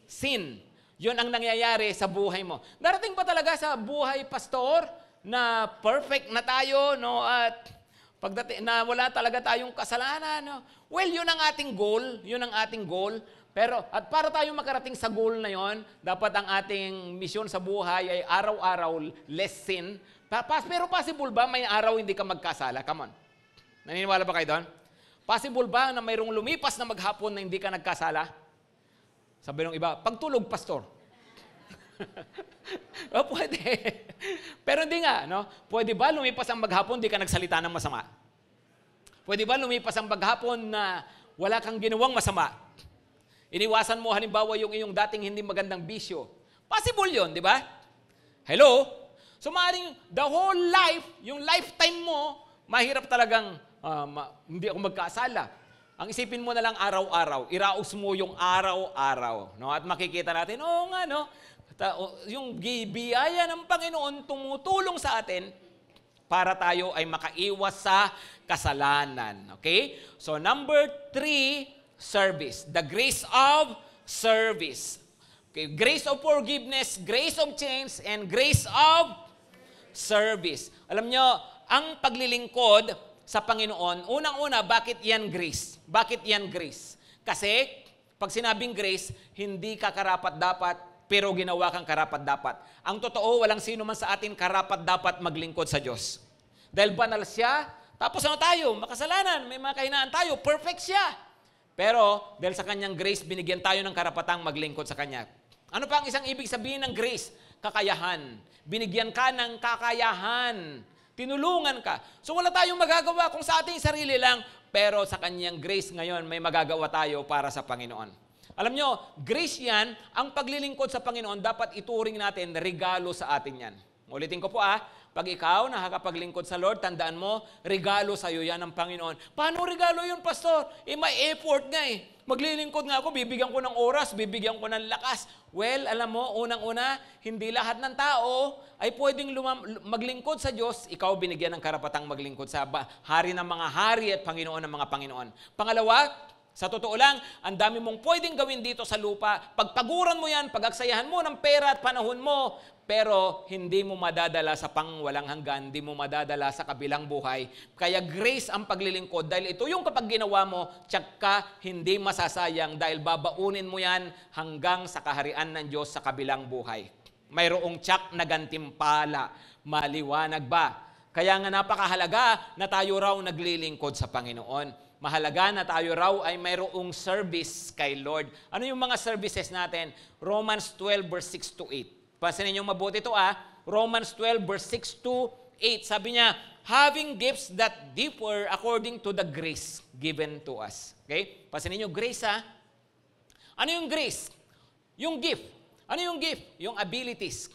B: sin. Yun ang nangyayari sa buhay mo. Darating pa talaga sa buhay, pastor, na perfect na tayo, no? At pagdating na wala talaga tayong kasalanan, no? Well, yun ang ating goal, Pero at para tayo makarating sa goal na yon, dapat ang ating misyon sa buhay ay araw-araw less sin. Pero possible ba may araw hindi ka magkasala? Come on. Naniniwala ba kayo doon? Possible ba na mayroong lumipas na maghapon na hindi ka nagkasala? Sabi ng iba, pagtulog, pastor. O, pwede. Pero hindi nga, no? Pwede ba lumipas ang maghapon, di ka nagsalita ng masama? Pwede ba lumipas ang maghapon na wala kang ginawang masama? Iniwasan mo halimbawa yung iyong dating hindi magandang bisyo. Possible yun, di ba? Hello? So maaaring the whole life, yung lifetime mo, mahirap talagang hindi ako magkasala. Ang isipin mo na lang araw-araw, iraos mo yung araw-araw. No? At makikita natin, oo nga, no? Yung biyaya ng Panginoon tumutulong sa atin para tayo ay makaiwas sa kasalanan. Okay? So number 3, service. The grace of service. Okay, grace of forgiveness, grace of change, and grace of service. Alam nyo, ang paglilingkod sa Panginoon, unang-una, bakit yan grace? Bakit yan grace? Kasi, pag sinabing grace, hindi ka karapat-dapat, pero ginawa kang karapat-dapat. Ang totoo, walang sino man sa atin karapat-dapat maglingkod sa Diyos. Dahil banal siya, tapos ano tayo? Makasalanan, may mga kahinaan tayo, perfect siya. Pero, dahil sa kanyang grace, binigyan tayo ng karapatang maglingkod sa kanya. Ano pa ang isang ibig sabihin ng grace? Kakayahan. Binigyan ka ng kakayahan. Tinulungan ka. So wala tayong magagawa kung sa ating sarili lang, pero sa kanyang grace ngayon, may magagawa tayo para sa Panginoon. Alam nyo, grace yan, ang paglilingkod sa Panginoon, dapat ituring natin regalo sa atin yan. Ulitin ko po pag ikaw nakakapaglingkod sa Lord, tandaan mo, regalo sa iyo yan ng Panginoon. Paano regalo yun, Pastor? May effort nga Maglilingkod nga ako, bibigyan ko ng oras, bibigyan ko ng lakas. Well, alam mo, unang-una, hindi lahat ng tao ay pwedeng maglingkod sa Diyos. Ikaw binigyan ng karapatang maglingkod sa Hari ng mga hari at Panginoon ng mga Panginoon. Pangalawa, sa totoo lang, ang dami mong pwedeng gawin dito sa lupa. Pagpaguran mo yan, pagaksayahan mo ng pera at panahon mo, pero hindi mo madadala sa pangwalang hanggan, hindi mo madadala sa kabilang buhay. Kaya grace ang paglilingkod dahil ito yung kapag ginawa mo, tiyak ka hindi masasayang dahil babaunin mo yan hanggang sa kaharian ng Diyos sa kabilang buhay. Mayroong tiyak na gantimpala. Maliwanag ba? Kaya nga napakahalaga na tayo raw naglilingkod sa Panginoon. Mahalaga na tayo raw ay mayroong service kay Lord. Ano yung mga services natin? Romans 12 verse 6 to 8. Pansinin niyo mabuti ito Romans 12 verse 6 to 8. Sabi niya, having gifts that differ according to the grace given to us. Okay? Pansinin niyo, grace Ano yung grace? Yung gift. Ano yung gift? Yung abilities.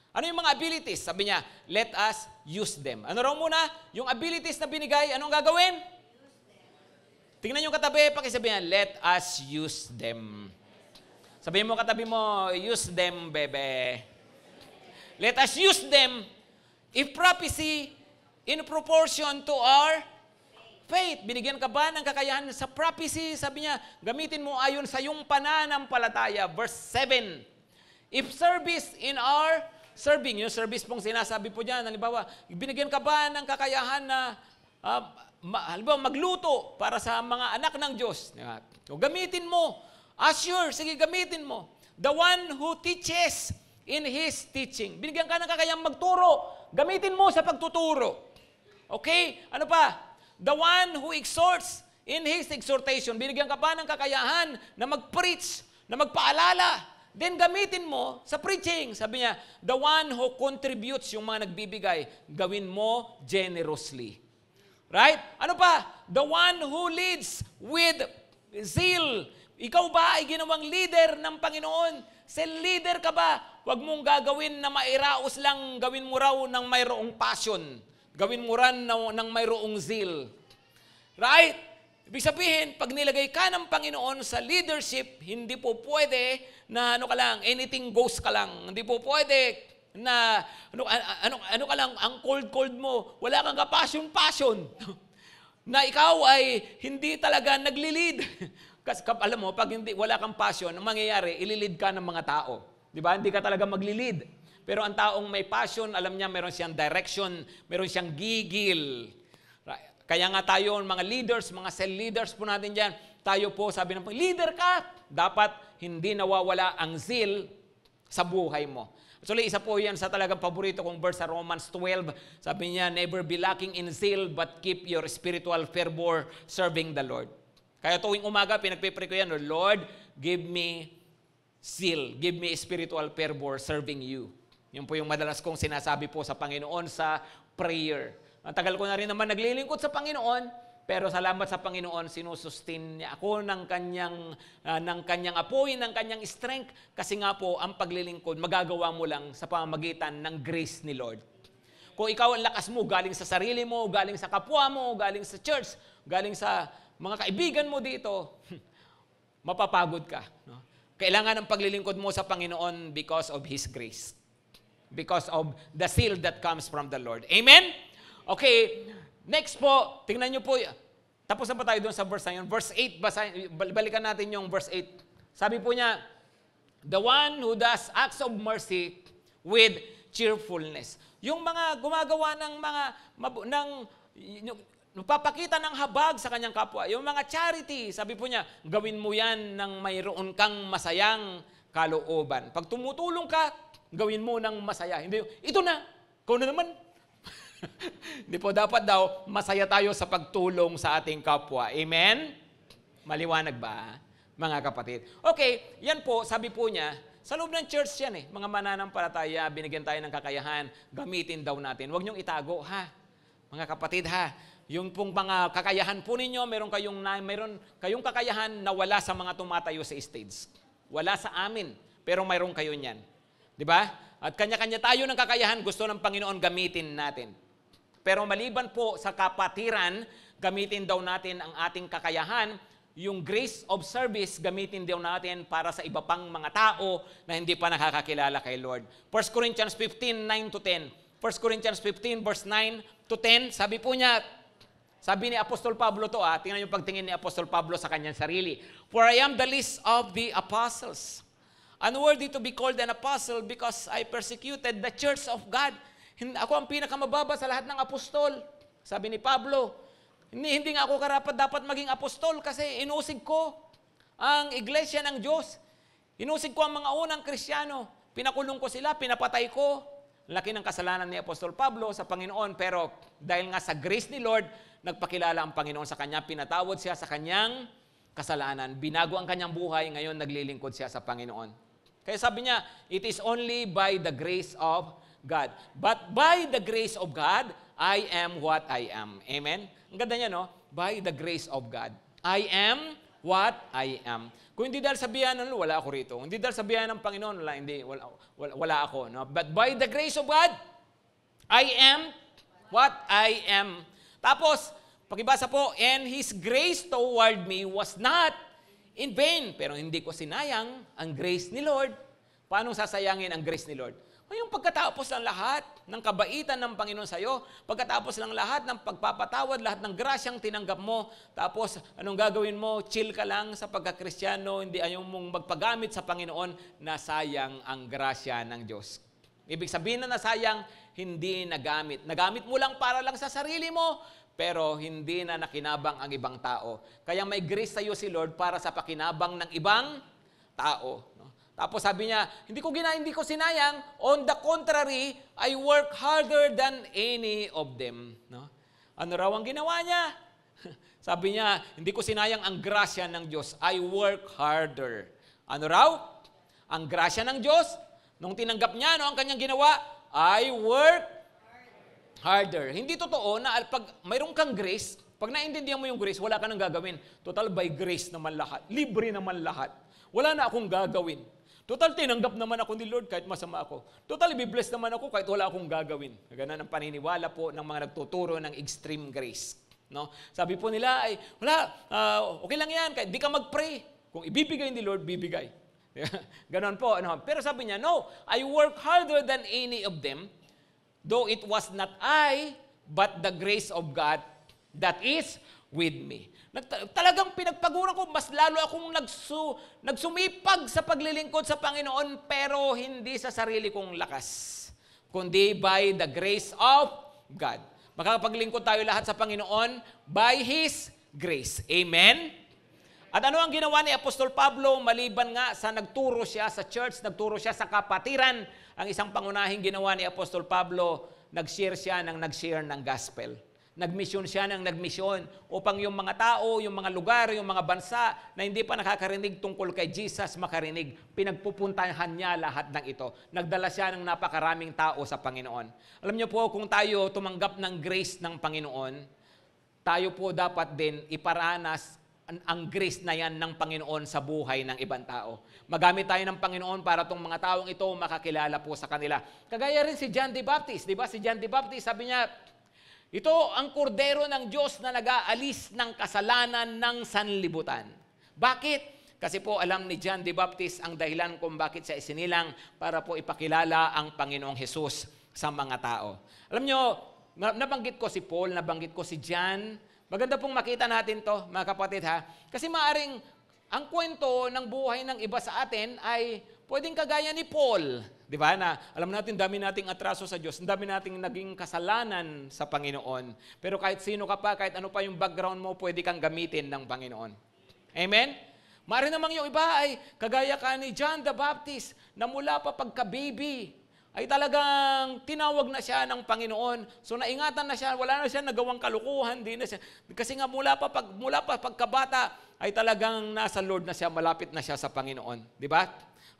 B: Ano yung mga abilities? Sabi niya, let us use them. Ano raw muna? Yung abilities na binigay, anong gagawin? Tingnan yung katabi, pakisabihan, let us use them. Sabihin mo katabi mo, use them, bebe. Let us use them if prophecy in proportion to our faith. Binigyan ka ba ng kakayahan sa prophecy? Sabi niya, gamitin mo ayon sa iyong pananampalataya. Verse 7. If service in our serving, yung service pong sinasabi po dyan, halimbawa, binigyan ka ba ng kakayahan na halimbawa, magluto para sa mga anak ng Diyos? So, gamitin mo. Assure, sige, gamitin mo. The one who teaches in his teaching. Binigyan ka ng kakayang magturo. Gamitin mo sa pagtuturo. Okay? Ano pa? The one who exhorts in his exhortation. Binigyan ka pa ng kakayahan na mag-preach, na magpaalala. Then gamitin mo sa preaching. Sabi niya, the one who contributes, yung mga nagbibigay, gawin mo generously. Right? Ano pa? The one who leads with zeal. Ikaw ba ay ginawang leader ng Panginoon? Leader ka ba? Huwag mong gagawin na mairaos lang, gawin mo raw ng mayroong passion. Gawin mo ran ng mayroong zeal. Right? Ibig sabihin, pag nilagay ka ng Panginoon sa leadership, hindi po pwede na anything goes ka lang. Hindi po pwede na ano ka lang, ang cold mo, wala kang ka-passion. Na ikaw ay hindi talaga nagli-lead. Kasi alam mo, pag wala kang passion, ang mangyayari, ililid ka ng mga tao. Di ba? Hindi ka talaga magli-lead. Pero ang taong may passion, alam niya, meron siyang direction, meron siyang gigil. Kaya nga tayo, mga leaders, mga cell leaders po natin dyan, tayo po, sabi ng leader ka, dapat hindi nawawala ang zeal sa buhay mo. Actually, isa po yan sa talagang paborito kong verse sa Romans 12. Sabi niya, never be lacking in zeal, but keep your spiritual fervor serving the Lord. Kaya tuwing umaga, pinagpipray ko yan, Lord, give me zeal, give me spiritual fervor serving you. Yun po yung madalas kong sinasabi po sa Panginoon sa prayer. Ang tagal ko na rin naman naglilingkod sa Panginoon, pero salamat sa Panginoon, sinusustain niya ako ng kanyang apoy, ng kanyang strength, kasi nga po, ang paglilingkod, magagawa mo lang sa pamamagitan ng grace ni Lord. Kung ikaw ang lakas mo, galing sa sarili mo, galing sa kapwa mo, galing sa church, galing sa mga kaibigan mo dito, mapapagod ka. No? Kailangan ng paglilingkod mo sa Panginoon because of His grace. Because of the seal that comes from the Lord. Amen? Okay, next po, tingnan nyo po, tapos na pa tayo doon sa verse na yun. Verse 8, balikan natin yung verse 8. Sabi po niya, the one who does acts of mercy with cheerfulness. Yung mga gumagawa nagpapakita ng habag sa kanyang kapwa. Yung mga charity, sabi po niya, gawin mo yan nang mayroon kang masayang kalooban. Pag tumutulong ka, gawin mo ng masaya. Hindi, ito na, ikaw na naman. Hindi po, dapat daw, masaya tayo sa pagtulong sa ating kapwa. Amen? Maliwanag ba, mga kapatid? Okay, yan po, sabi po niya, sa loob ng church yan mga mananampalataya, binigyan tayo ng kakayahan, gamitin daw natin. Huwag niyong itago, ha? Mga kapatid, ha? Yung pong mga kakayahan po ninyo, meron kayong kakayahan na wala sa mga tumatayo sa stage. Wala sa amin, pero mayroon kayo niyan. Di ba? At kanya-kanya tayo ng kakayahan, gusto ng Panginoon gamitin natin. Pero maliban po sa kapatiran, gamitin daw natin ang ating kakayahan, yung grace of service, gamitin daw natin para sa iba pang mga tao na hindi pa nakakakilala kay Lord. 1 Corinthians 15, 9-10. 1 Corinthians 15, verse 9-10, sabi po niya, sabi ni Apostol Pablo to, tingnan yung pagtingin ni Apostol Pablo sa kanyang sarili. For I am the least of the apostles, unworthy to be called an apostle because I persecuted the church of God. Ako ang pinakamababa sa lahat ng apostol. Sabi ni Pablo, hindi nga ako karapat dapat maging apostol kasi inusig ko ang iglesia ng Diyos. Inusig ko ang mga unang Kristiyano. Pinakulong ko sila, pinapatay ko. Laki ng kasalanan ni Apostol Pablo sa Panginoon, pero dahil nga sa grace ni Lord, nagpakilala ang Panginoon sa kanya, pinatawad siya sa kanyang kasalanan, binago ang kanyang buhay, ngayon naglilingkod siya sa Panginoon. Kaya sabi niya, it is only by the grace of God. But by the grace of God, I am what I am. Amen? Ang ganda niya, no? By the grace of God, I am what I am. Kung hindi dahil sabihan ng wala ako rito. Hindi dahil sabihan ng Panginoon, wala ako. No? But by the grace of God, I am what I am. Tapos, pakibasa po, and His grace toward me was not in vain. Pero hindi ko sinayang ang grace ni Lord. Paano sasayangin ang grace ni Lord? Yung pagkatapos ng lahat ng kabaitan ng Panginoon sa'yo, pagkatapos ng lahat ng pagpapatawad, lahat ng grasyang tinanggap mo, tapos anong gagawin mo? Chill ka lang sa pagkakristyano, hindi ayaw mong magpagamit sa Panginoon, nasayang ang grasya ng Diyos. Ibig sabihin na nasayang, hindi nagamit. Nagamit mo lang para lang sa sarili mo, pero hindi na nakinabang ang ibang tao. Kaya may grace sa iyo si Lord para sa pakinabang ng ibang tao. No? Tapos sabi niya, hindi ko sinayang. On the contrary, I work harder than any of them. No? Ano raw ang ginawa niya? Sabi niya, hindi ko sinayang ang grasya ng Diyos. I work harder. Ano raw? Ang grasya ng Diyos, nung tinanggap niya, ang kanyang ginawa, I work harder. Hindi totoo na pag mayroon kang grace, pag naintindihan mo yung grace, wala ka nang gagawin. Total, by grace naman lahat. Libre naman lahat. Wala na akong gagawin. Total, tinanggap naman ako ni Lord kahit masama ako. Total, ibibless naman ako kahit wala akong gagawin. Ganun ang paniniwala po ng mga nagtuturo ng extreme grace. No? Sabi po nila, ay, wala, okay lang yan, kahit di ka mag-pray. Kung ibibigay ni Lord, bibigay. Ganon po. Ano? Pero sabi niya, no, I work harder than any of them, though it was not I, but the grace of God that is with me. Talagang pinagpaguran ko, mas lalo akong nagsumipag sa paglilingkod sa Panginoon, pero hindi sa sarili kong lakas, kundi by the grace of God. Makakapaglingkod tayo lahat sa Panginoon by His grace. Amen? At ano ang ginawa ni Apostol Pablo maliban nga sa nagturo siya sa church, nagturo siya sa kapatiran? Ang isang pangunahing ginawa ni Apostol Pablo, nag-share siya ng gospel. Nagmisyon siya ng nagmisyon upang yung mga tao, yung mga lugar, yung mga bansa na hindi pa nakakarinig tungkol kay Jesus makarinig. Pinagpupuntahan niya lahat ng ito. Nagdala siya ng napakaraming tao sa Panginoon. Alam niyo po, kung tayo tumanggap ng grace ng Panginoon, tayo po dapat din iparanas ang grace na yan ng Panginoon sa buhay ng ibang tao. Magamit tayo ng Panginoon para itong mga taong ito makakilala po sa kanila. Kagaya rin si John the Baptist. Di ba? Si John the Baptist, sabi niya, Ito ang kordero ng Diyos na nag-aalis ng kasalanan ng sanlibutan. Bakit? Kasi po alam ni John the Baptist ang dahilan kung bakit siya isinilang para po ipakilala ang Panginoong Hesus sa mga tao. Alam nyo, nabanggit ko si Paul, nabanggit ko si John. Maganda pong makita natin to, mga kapatid ha. Kasi maaring ang kwento ng buhay ng iba sa atin ay pwedeng kagaya ni Paul. Di ba? Na alam natin, dami nating atraso sa Diyos, dami nating naging kasalanan sa Panginoon. Pero kahit sino ka pa, kahit ano pa yung background mo, pwede kang gamitin ng Panginoon. Amen? Maaari namang yung iba ay kagaya ka ni John the Baptist na mula pa pagka-baby ay talagang tinawag na siya ng Panginoon. So naingatan na siya, wala na siya nagawang kalukuhan, di na siya. Kasi nga mula pa pagkabata ay talagang nasa Lord na siya, malapit na siya sa Panginoon. Di ba?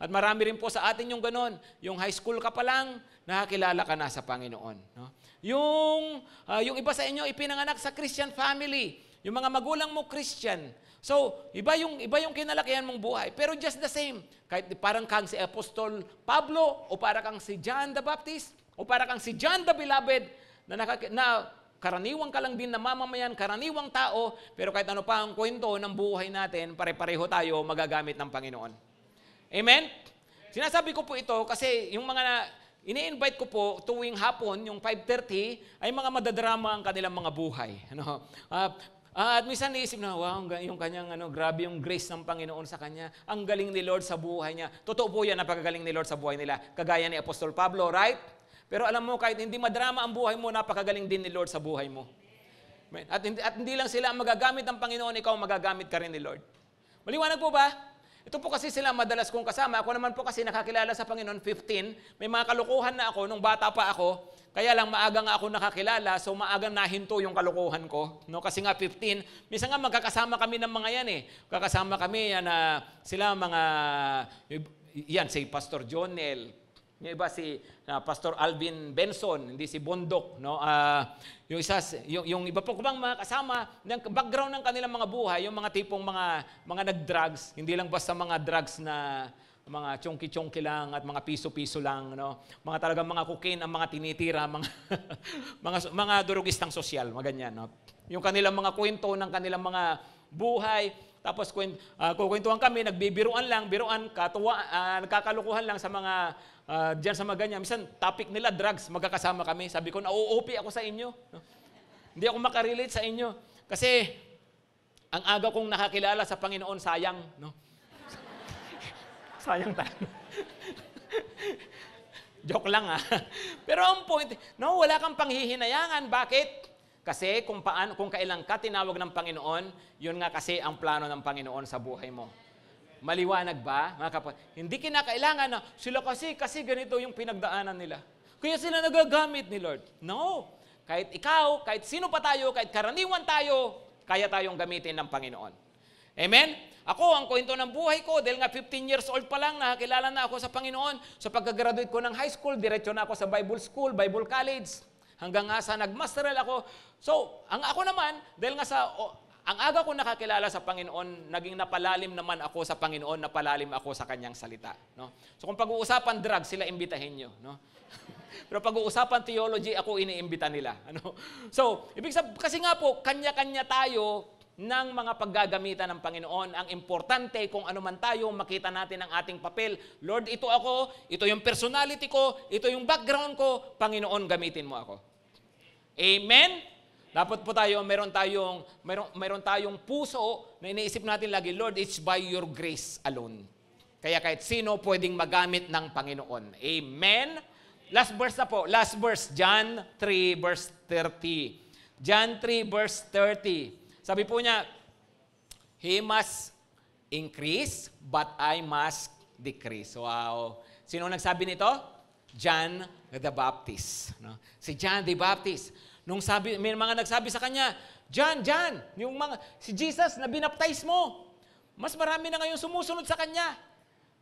B: At marami rin po sa atin yung ganon. Yung high school ka pa lang, nakakilala ka na sa Panginoon. No? Yung iba sa inyo ipinanganak sa Christian family. Yung mga magulang mo Christian. So, iba yung kinalakihan mong buhay. Pero just the same, kahit parang kang si Apostol Pablo, o para kang si John the Baptist, o para kang si John the Beloved, na karaniwang ka lang din na mamamayan, karaniwang tao, pero kahit ano pa ang kwento ng buhay natin, pare-pareho tayo magagamit ng Panginoon. Amen? Sinasabi ko po ito kasi yung mga ini-invite ko po tuwing hapon, yung 5:30, ay mga madadrama ang kanilang mga buhay. Ano? At minsan naisip na, wow, yung kanyang, grabe yung grace ng Panginoon sa kanya. Ang galing ni Lord sa buhay niya. Totoo po yan, napakagaling ni Lord sa buhay nila. Kagaya ni Apostol Pablo, right? Pero alam mo, kahit hindi madrama ang buhay mo, napakagaling din ni Lord sa buhay mo. At hindi lang sila ang magagamit ng Panginoon, ikaw magagamit ka rin ni Lord. Maliwanag po ba? Ito po kasi sila madalas kong kasama. Ako naman po kasi nakakilala sa Panginoon 15. May mga kalukuhan na ako nung bata pa ako. Kaya lang maaga nga ako nakakilala, so maagang nahinto yung kalukuhan ko. No? Kasi nga 15, minsan nga magkakasama kami ng mga yan eh. Magkakasama kami yan na sila mga, yan si Pastor Jonel, yung iba si Pastor Alvin Benson, hindi si Bondok. No? Yung iba po kubang mga kasama, ng background ng kanilang mga buhay, yung mga tipong mga nag-drugs, hindi lang basta mga drugs na mga chonky-chonky lang at mga piso-piso lang, no? Mga talagang mga cocaine ang mga tinitira, mga durugistang sosyal, mga ganyan, no? Yung kanilang mga kwento ng kanilang mga buhay, tapos kukwentuhan kami, nagbibiruan lang, nagkakalukuhan lang sa mga diyan sa mga ganyan. Minsan topic nila drugs, magkakasama kami. Sabi ko, nauupi ako sa inyo, no? Hindi ako makarelate sa inyo kasi ang aga kong nakakilala sa Panginoon, sayang, no? Sayang tayo. Joke lang ha. Pero ang point, no, wala kang panghihinayangan. Bakit? Kasi kung kailan ka tinawag ng Panginoon, yun nga kasi ang plano ng Panginoon sa buhay mo. Maliwanag ba, mga kapatid? Hindi kinakailangan na sila kasi ganito yung pinagdaanan nila. Kaya sila nagagamit ni Lord. No. Kahit ikaw, kahit sino pa tayo, kahit karaniwan tayo, kaya tayong gamitin ng Panginoon. Amen? Ako, ang kwento ng buhay ko, dahil nga 15 years old pa lang, nakakilala na ako sa Panginoon. So pagka-graduate ko ng high school, diretso na ako sa Bible School, Bible College, hanggang nga sa nag-masteral ako. So, ako naman, dahil nga ang aga ko nakakilala sa Panginoon, naging napalalim naman ako sa Panginoon, napalalim ako sa Kanyang salita. No? So kung pag-uusapan drugs, sila imbitahin nyo. No? Pero pag-uusapan theology, ako iniimbita nila. Ano? So, ibig sabihin, kasi nga po, kanya-kanya tayo ng mga paggagamitan ng Panginoon. Ang importante, kung ano man tayo, makita natin ang ating papel. Lord, ito ako, ito yung personality ko, ito yung background ko, Panginoon, gamitin mo ako. Amen? Dapat po tayo, meron tayong puso na iniisip natin lagi, Lord, it's by your grace alone. Kaya kahit sino pwedeng magamit ng Panginoon. Amen? Last verse na po. Last verse, John 3 verse 30. John 3 verse 30. Sabi po niya, He must increase, but I must decrease. Wow. Sino nagsabi nito? John the Baptist. No? Si John the Baptist. May mga nagsabi sa kanya, John, si Jesus na binaptize mo, mas marami na ngayon sumusunod sa kanya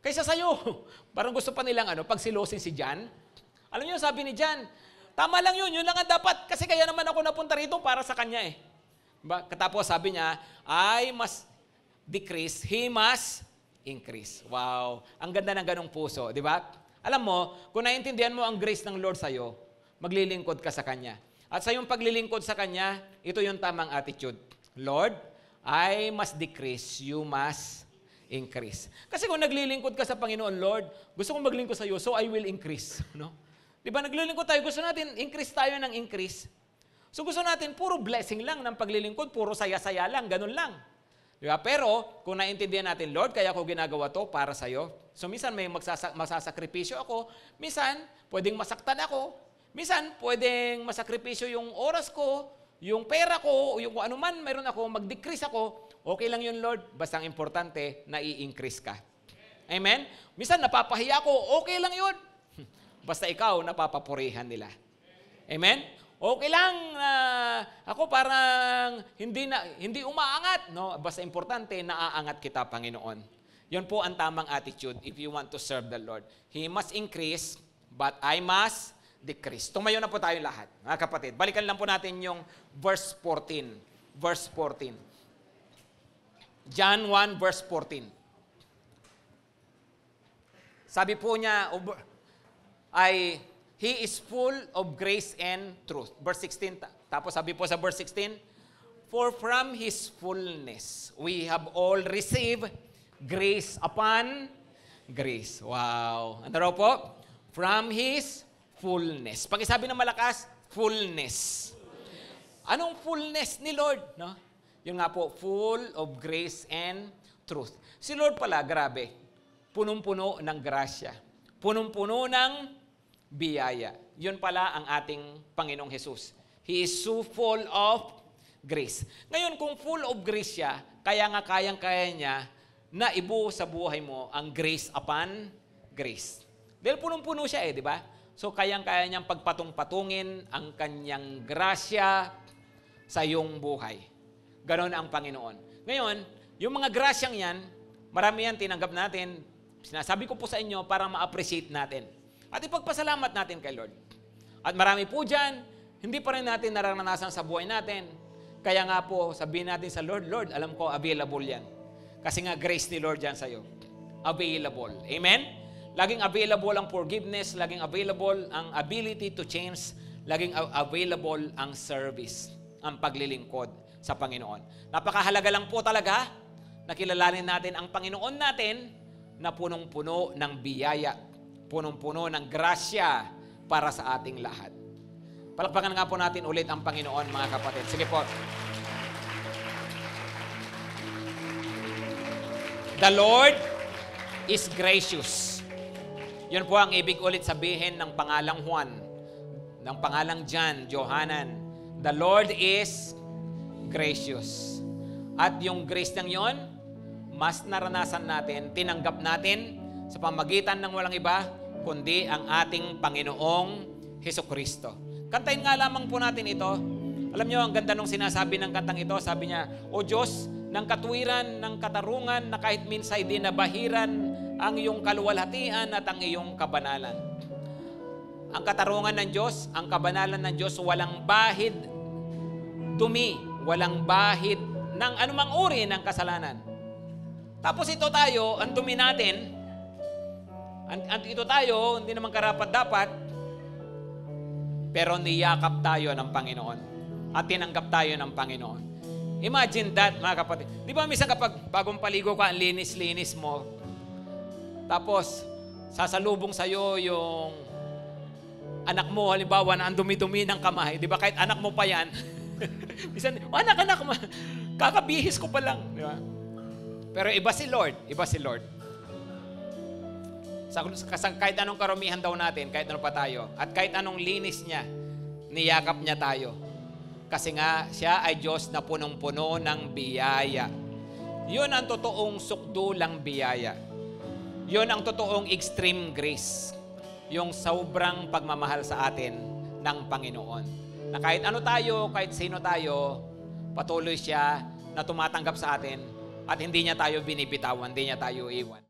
B: kaysa sa'yo. Parang gusto pa nilang pagsilosin si John. Alam niyo, sabi ni John, tama lang yun lang ang dapat, kasi kaya naman ako napunta rito para sa kanya eh. Katapos sabi niya, I must decrease, He must increase. Wow, ang ganda ng ganong puso, di ba? Alam mo, kung naiintindihan mo ang grace ng Lord sa'yo, maglilingkod ka sa Kanya. At sa iyong paglilingkod sa Kanya, ito yung tamang attitude. Lord, I must decrease, you must increase. Kasi kung naglilingkod ka sa Panginoon, Lord, gusto kong maglingkod sa iyo, so I will increase. No? Di ba naglilingkod tayo, gusto natin increase tayo ng increase. So gusto natin puro blessing lang ng paglilingkod, puro saya-saya lang, ganun lang. Di ba? Pero kung naintindihan natin, Lord, kaya ko ginagawa to para sa iyo. So minsan may masasakripisyo ako, minsan pwedeng masaktan ako, minsan pwedeng masakripisyo yung oras ko, yung pera ko, o yung kung ano man meron ako, mag-decrease ako, okay lang yun, Lord. Basta ang importante, nai-increase ka. Amen? Minsan napapahiya ako, okay lang yun. Basta ikaw, napapapurihan nila. Amen? Okay lang na ako parang hindi umaangat. No? Basta importante, naaangat kita, Panginoon. Yun po ang tamang attitude if you want to serve the Lord. He must increase, but I must decrease. Tumayo na po tayo lahat. Mga kapatid, balikan lang po natin yung verse 14. Verse 14. John 1 verse 14. Sabi po niya, He is full of grace and truth. Verse 16. Tapos sabi po sa verse 16, for from His fullness, we have all received grace upon grace. Wow. Ano raw po? From His fullness. Pag isabi ng malakas, fullness. Anong fullness ni Lord? No? Yun nga po, full of grace and truth. Si Lord pala, grabe, punong-puno ng grasya. Punong-puno ng biyaya. Yun pala ang ating Panginoong Jesus. He is so full of grace. Ngayon, kung full of grace siya, kaya nga kayang-kaya niya na ibuo sa buhay mo ang grace upon grace. Dahil punong-puno siya di ba? So, kayang-kaya niyang pagpatong-patungin ang kanyang grasya sa iyong buhay. Ganon ang Panginoon. Ngayon, yung mga grasyang yan, marami yan tinanggap natin. Sinasabi ko po sa inyo para ma-appreciate natin. At ipagpasalamat natin kay Lord. At marami po dyan, hindi pa rin natin nararanasan sa buhay natin. Kaya nga po, sabihin natin sa Lord, Lord, alam ko, available yan. Kasi nga, grace ni Lord yan sa'yo. Available. Amen? Laging available ang forgiveness, laging available ang ability to change, laging available ang service, ang paglilingkod sa Panginoon. Napakahalaga lang po talaga na kilalanin natin ang Panginoon natin na punong-puno ng biyaya, punong-puno ng grasya para sa ating lahat. Palakpakan nga po natin ulit ang Panginoon, mga kapatid. Sige po. The Lord is gracious. Yun po ang ibig ulit sabihin ng pangalang Juan, ng pangalang John, Johanan. The Lord is gracious. At yung grace ng yon, mas naranasan natin, tinanggap natin sa pamagitan ng walang iba, kundi ang ating Panginoong Hesukristo. Kantahin nga lamang po natin ito. Alam nyo, ang ganda nung sinasabi ng kantang ito, sabi niya, O Diyos, ng katwiran, ng katarungan, na kahit minsay di nabahiran ang iyong kaluwalhatian at ang iyong kabanalan. Ang katarungan ng Diyos, ang kabanalan ng Diyos, walang bahid dumi, walang bahid ng anumang uri ng kasalanan. Tapos ito tayo, ang dumi natin, ito tayo, hindi naman karapat-dapat, pero niyakap tayo ng Panginoon at tinanggap tayo ng Panginoon. Imagine that, mga kapatid. Di ba minsan kapag bagong paligo ka, ang linis-linis mo, tapos sasalubong sa'yo yung anak mo, halimbawa na ang dumi-dumi ng kamay. Di ba kahit anak mo pa yan, minsan, anak, kakabihis ko pa lang. Di ba? Pero iba si Lord. Kahit anong karumihan daw natin, kahit ano pa tayo, at kahit anong linis niya, niyakap niya tayo. Kasi nga, siya ay Diyos na punong-puno ng biyaya. Yun ang totoong sukdulang biyaya. Yun ang totoong extreme grace. Yung sobrang pagmamahal sa atin ng Panginoon. Na kahit ano tayo, kahit sino tayo, patuloy siya na tumatanggap sa atin at hindi niya tayo binibitawan, hindi niya tayo iwan.